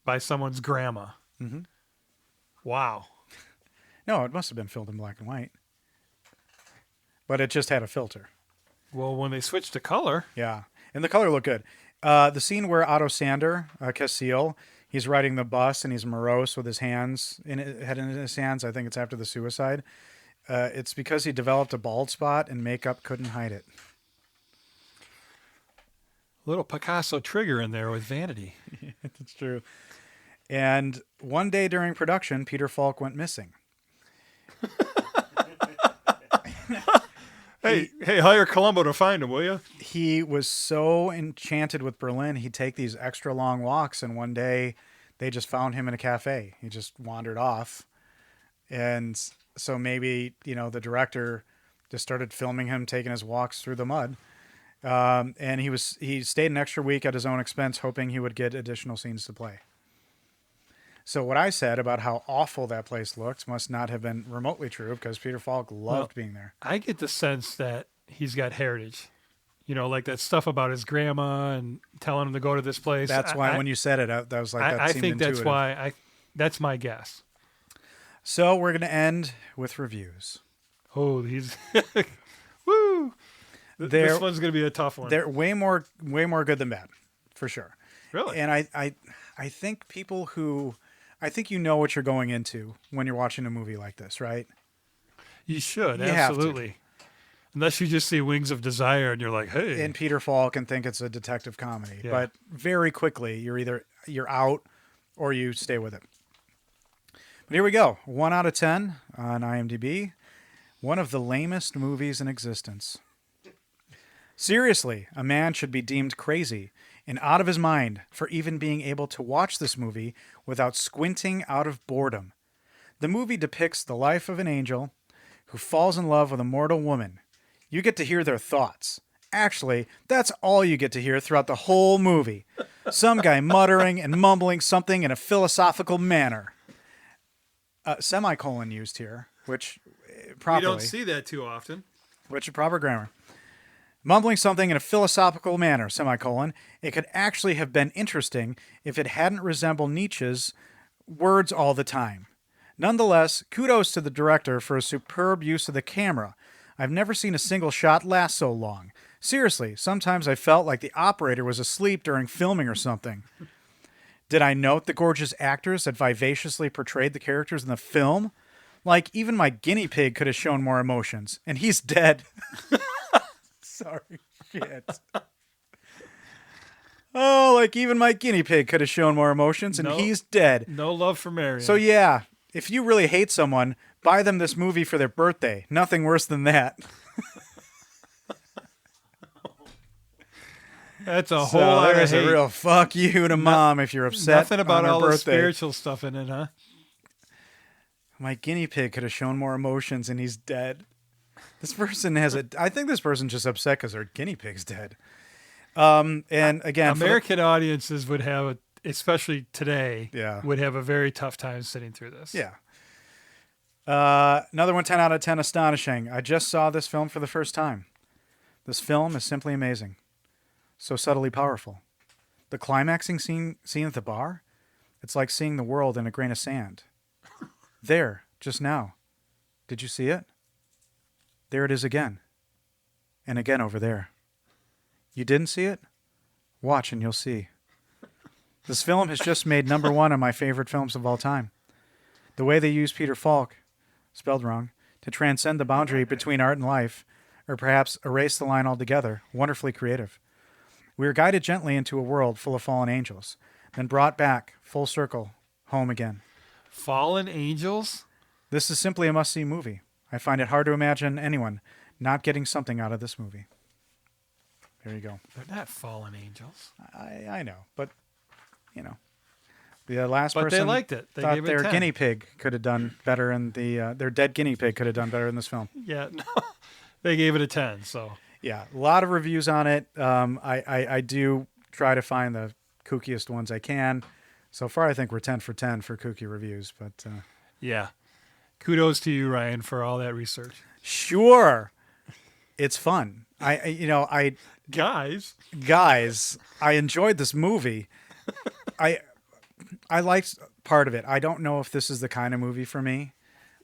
by someone's grandma. Mm-hmm. Wow. No, it must have been filmed in black and white. But it just had a filter. Well, when they switched to color, Yeah. And the color looked good. The scene where Otto Sander, Castile, he's riding the bus and he's morose with his head in his hands. I think it's after the suicide. It's because he developed a bald spot and makeup couldn't hide it. a little Picasso trigger in there with vanity. That's true. And one day during production, Peter Falk went missing. Hey, hire Columbo to find him, will you? He was so enchanted with Berlin, he'd take these extra long walks, and one day they just found him in a cafe. He just wandered off. And so maybe, the director just started filming him taking his walks through the mud. And he stayed an extra week at his own expense, hoping he would get additional scenes to play. So what I said about how awful that place looked must not have been remotely true because Peter Falk loved being there. I get the sense that he's got heritage. Like that stuff about his grandma and telling him to go to this place. That's why when you said it, that was like that I seemed think that's intuitive. why that's my guess. So we're going to end with reviews. Oh, he's woo. This one's going to be a tough one. They're way more good than bad, for sure. Really? And I think people who... I think you know what you're going into when you're watching a movie like this, right? You should, You have to. absolutely. Unless you just see Wings of Desire and you're like, hey. And Peter Falk and think it's a detective comedy. Yeah. But very quickly, you're out or you stay with it. But here we go. 1 out of 10 on IMDb. One of the lamest movies in existence. Seriously, a man should be deemed crazy and out of his mind for even being able to watch this movie without squinting out of boredom. The movie depicts the life of an angel who falls in love with a mortal woman. You get to hear their thoughts. Actually, that's all you get to hear throughout the whole movie. Some guy muttering and mumbling something in a philosophical manner. Semicolon used here, which properly. You don't see that too often. Which is proper grammar. Mumbling something in a philosophical manner, semicolon. It could actually have been interesting if it hadn't resembled Nietzsche's words all the time. Nonetheless, kudos to the director for a superb use of the camera. I've never seen a single shot last so long. Seriously, sometimes I felt like the operator was asleep during filming or something. Did I note the gorgeous actors that vivaciously portrayed the characters in the film? Like, even my guinea pig could have shown more emotions, and he's dead. Sorry, shit. Oh, like even my guinea pig could have shown more emotions, and he's dead. No love for Marion. So yeah, if you really hate someone, buy them this movie for their birthday. Nothing worse than that. That's a whole lot of there's hate. a real fuck you to mom if you're upset. Nothing about on her all birthday. the spiritual stuff in it, huh? My guinea pig could have shown more emotions, and he's dead. This person I think this person's just upset because their guinea pig's dead. And again, American audiences would have, especially today, Yeah. would have a very tough time sitting through this. Yeah. Another one, 10 out of 10, astonishing. I just saw this film for the first time. This film is simply amazing. So subtly powerful. The climaxing scene at the bar, it's like seeing the world in a grain of sand. There, just now. Did you see it? There it is again. And again over there. You didn't see it? Watch and you'll see. This film has just made number one on my favorite films of all time. The way they use Peter Falk, spelled wrong, to transcend the boundary between art and life, or perhaps erase the line altogether, wonderfully creative. We are guided gently into a world full of fallen angels, then brought back, full circle, home again. Fallen Angels? This is simply a must-see movie. I find it hard to imagine anyone not getting something out of this movie. There you go. They're not fallen angels. I know, but, you know. The last But person they liked it. They thought gave it their 10. guinea pig could have done better in their dead guinea pig could have done better in this film. Yeah, no. They gave it a 10, so. Yeah, a lot of reviews on it. I do try to find the kookiest ones I can. So far, I think we're 10 for 10 for kooky reviews. But Yeah. Kudos to you, Ryan, for all that research. sure, it's fun. Guys. Guys, I enjoyed this movie. I liked part of it. I don't know if this is the kind of movie for me.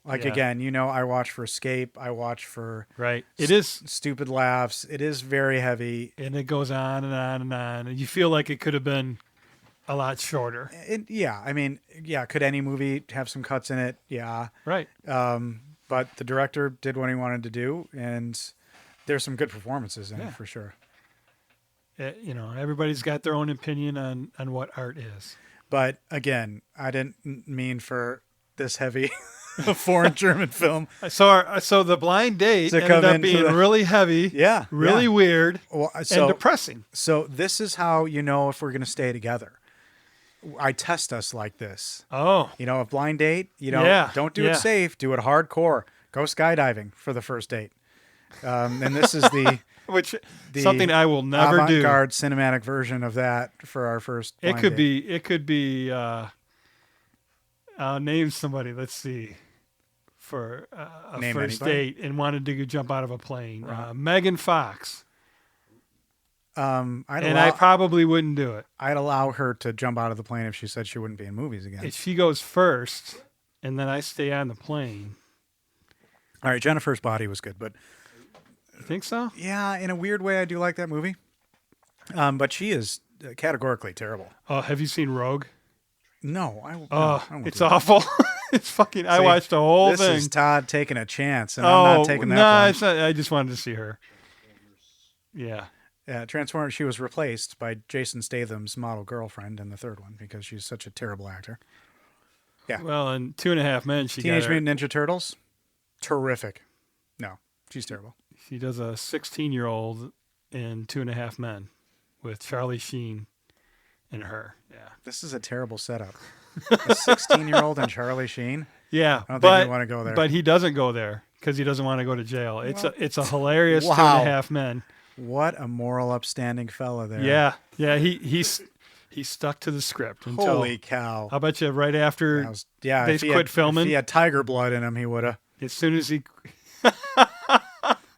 Like, Yeah. again, I watch for escape. I watch for Right. It is. stupid laughs. It is very heavy. And it goes on and on and on. And you feel like it could have been a lot shorter. Could any movie have some cuts in it? Yeah. Right. But the director did what he wanted to do, and there's some good performances in Yeah. it for sure. Everybody's got their own opinion on what art is. But again, I didn't mean for this heavy a foreign German film. So the blind date To ended come up into being the- really heavy, Yeah. really yeah. weird, Well, and so, depressing. so this is how you know if we're going to stay together. I test us like this. Oh, A blind date, Yeah, don't do yeah. it safe. Do it hardcore. Go skydiving for the first date. And this is the something I will never do. avant-garde cinematic version of that for our first blind date. It could be. I'll name somebody. Let's see. For a Name first anybody? date and wanted to jump out of a plane. Megan Fox. I probably wouldn't do it. I'd allow her to jump out of the plane if she said she wouldn't be in movies again. If she goes first, and then I stay on the plane. All right, Jennifer's Body was good, but You think so? yeah, in a weird way, I do like that movie. But she is categorically terrible. Oh, have you seen Rogue? No, Oh, I won't it's do that. awful. It's fucking. I See, watched the whole this thing. is Todd taking a chance, and I'm not taking that. no, plunge. it's not. I just wanted to see her. Yeah. Transformers. She was replaced by Jason Statham's model girlfriend in the third one because she's such a terrible actor. Yeah. Well, in 2.5 Men, she Teenage got her, Mutant Ninja Turtles, terrific. No, she's terrible. she does a 16-year-old in 2.5 Men with Charlie Sheen and her. Yeah. This is a terrible setup. A 16-year-old and Charlie Sheen. Yeah. I don't think we want to go there. But he doesn't go there because he doesn't want to go to jail. It's a hilarious Wow. 2.5 Men. What a moral, upstanding fella there. Yeah. Yeah. He stuck to the script until. Holy cow. I'll bet you right after they if he quit had, filming. If he had tiger blood in him, he would have. As soon as he.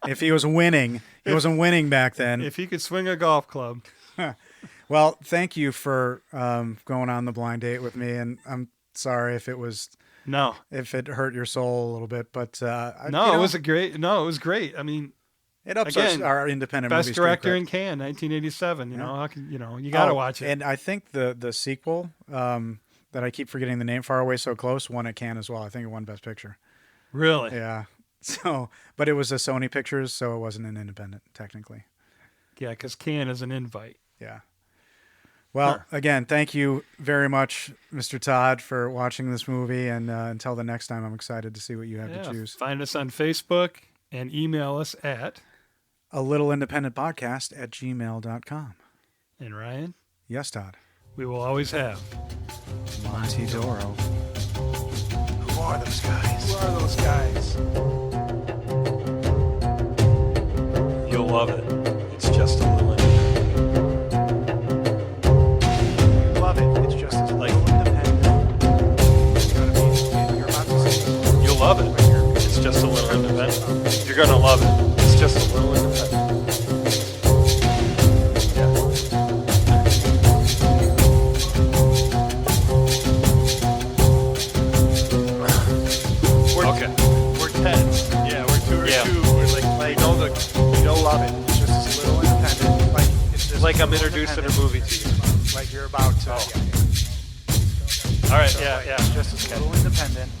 If he was winning, he wasn't winning back then. If he could swing a golf club. Well, thank you for going on the blind date with me, and I'm sorry if it hurt your soul a little bit, but it was great. I mean, it ups again, our independent best movie director street in Cannes, 1987. Yeah. You got to watch it. And I think the sequel that I keep forgetting the name, Far Away So Close, won at Cannes as well. I think it won Best Picture. Really? Yeah. So, but it was a Sony Pictures, so it wasn't an independent technically. Yeah, because Cannes is an invite. Yeah. Well, Sure. Again, thank you very much, Mr. Todd, for watching this movie. And until the next time, I'm excited to see what you have to choose. Find us on Facebook and email us at alittleindependentpodcast@gmail.com. And Ryan, Yes, Todd. we will always have Monty Doro. Who are those guys? Who are those guys? You'll love it. It's just a little Love it. It's just as Like- independent. You're about to say. You'll love it. It's just a little independent. You're gonna love it. It's just a little independent. Okay. We're 10. Yeah, we're 2 or Yeah. 2. We're like you'll love it. It's just as little independent. Like it's just Like I'm little introducing a independent. movie to you. Like you're about to. All right. Yeah. It's just as little independent.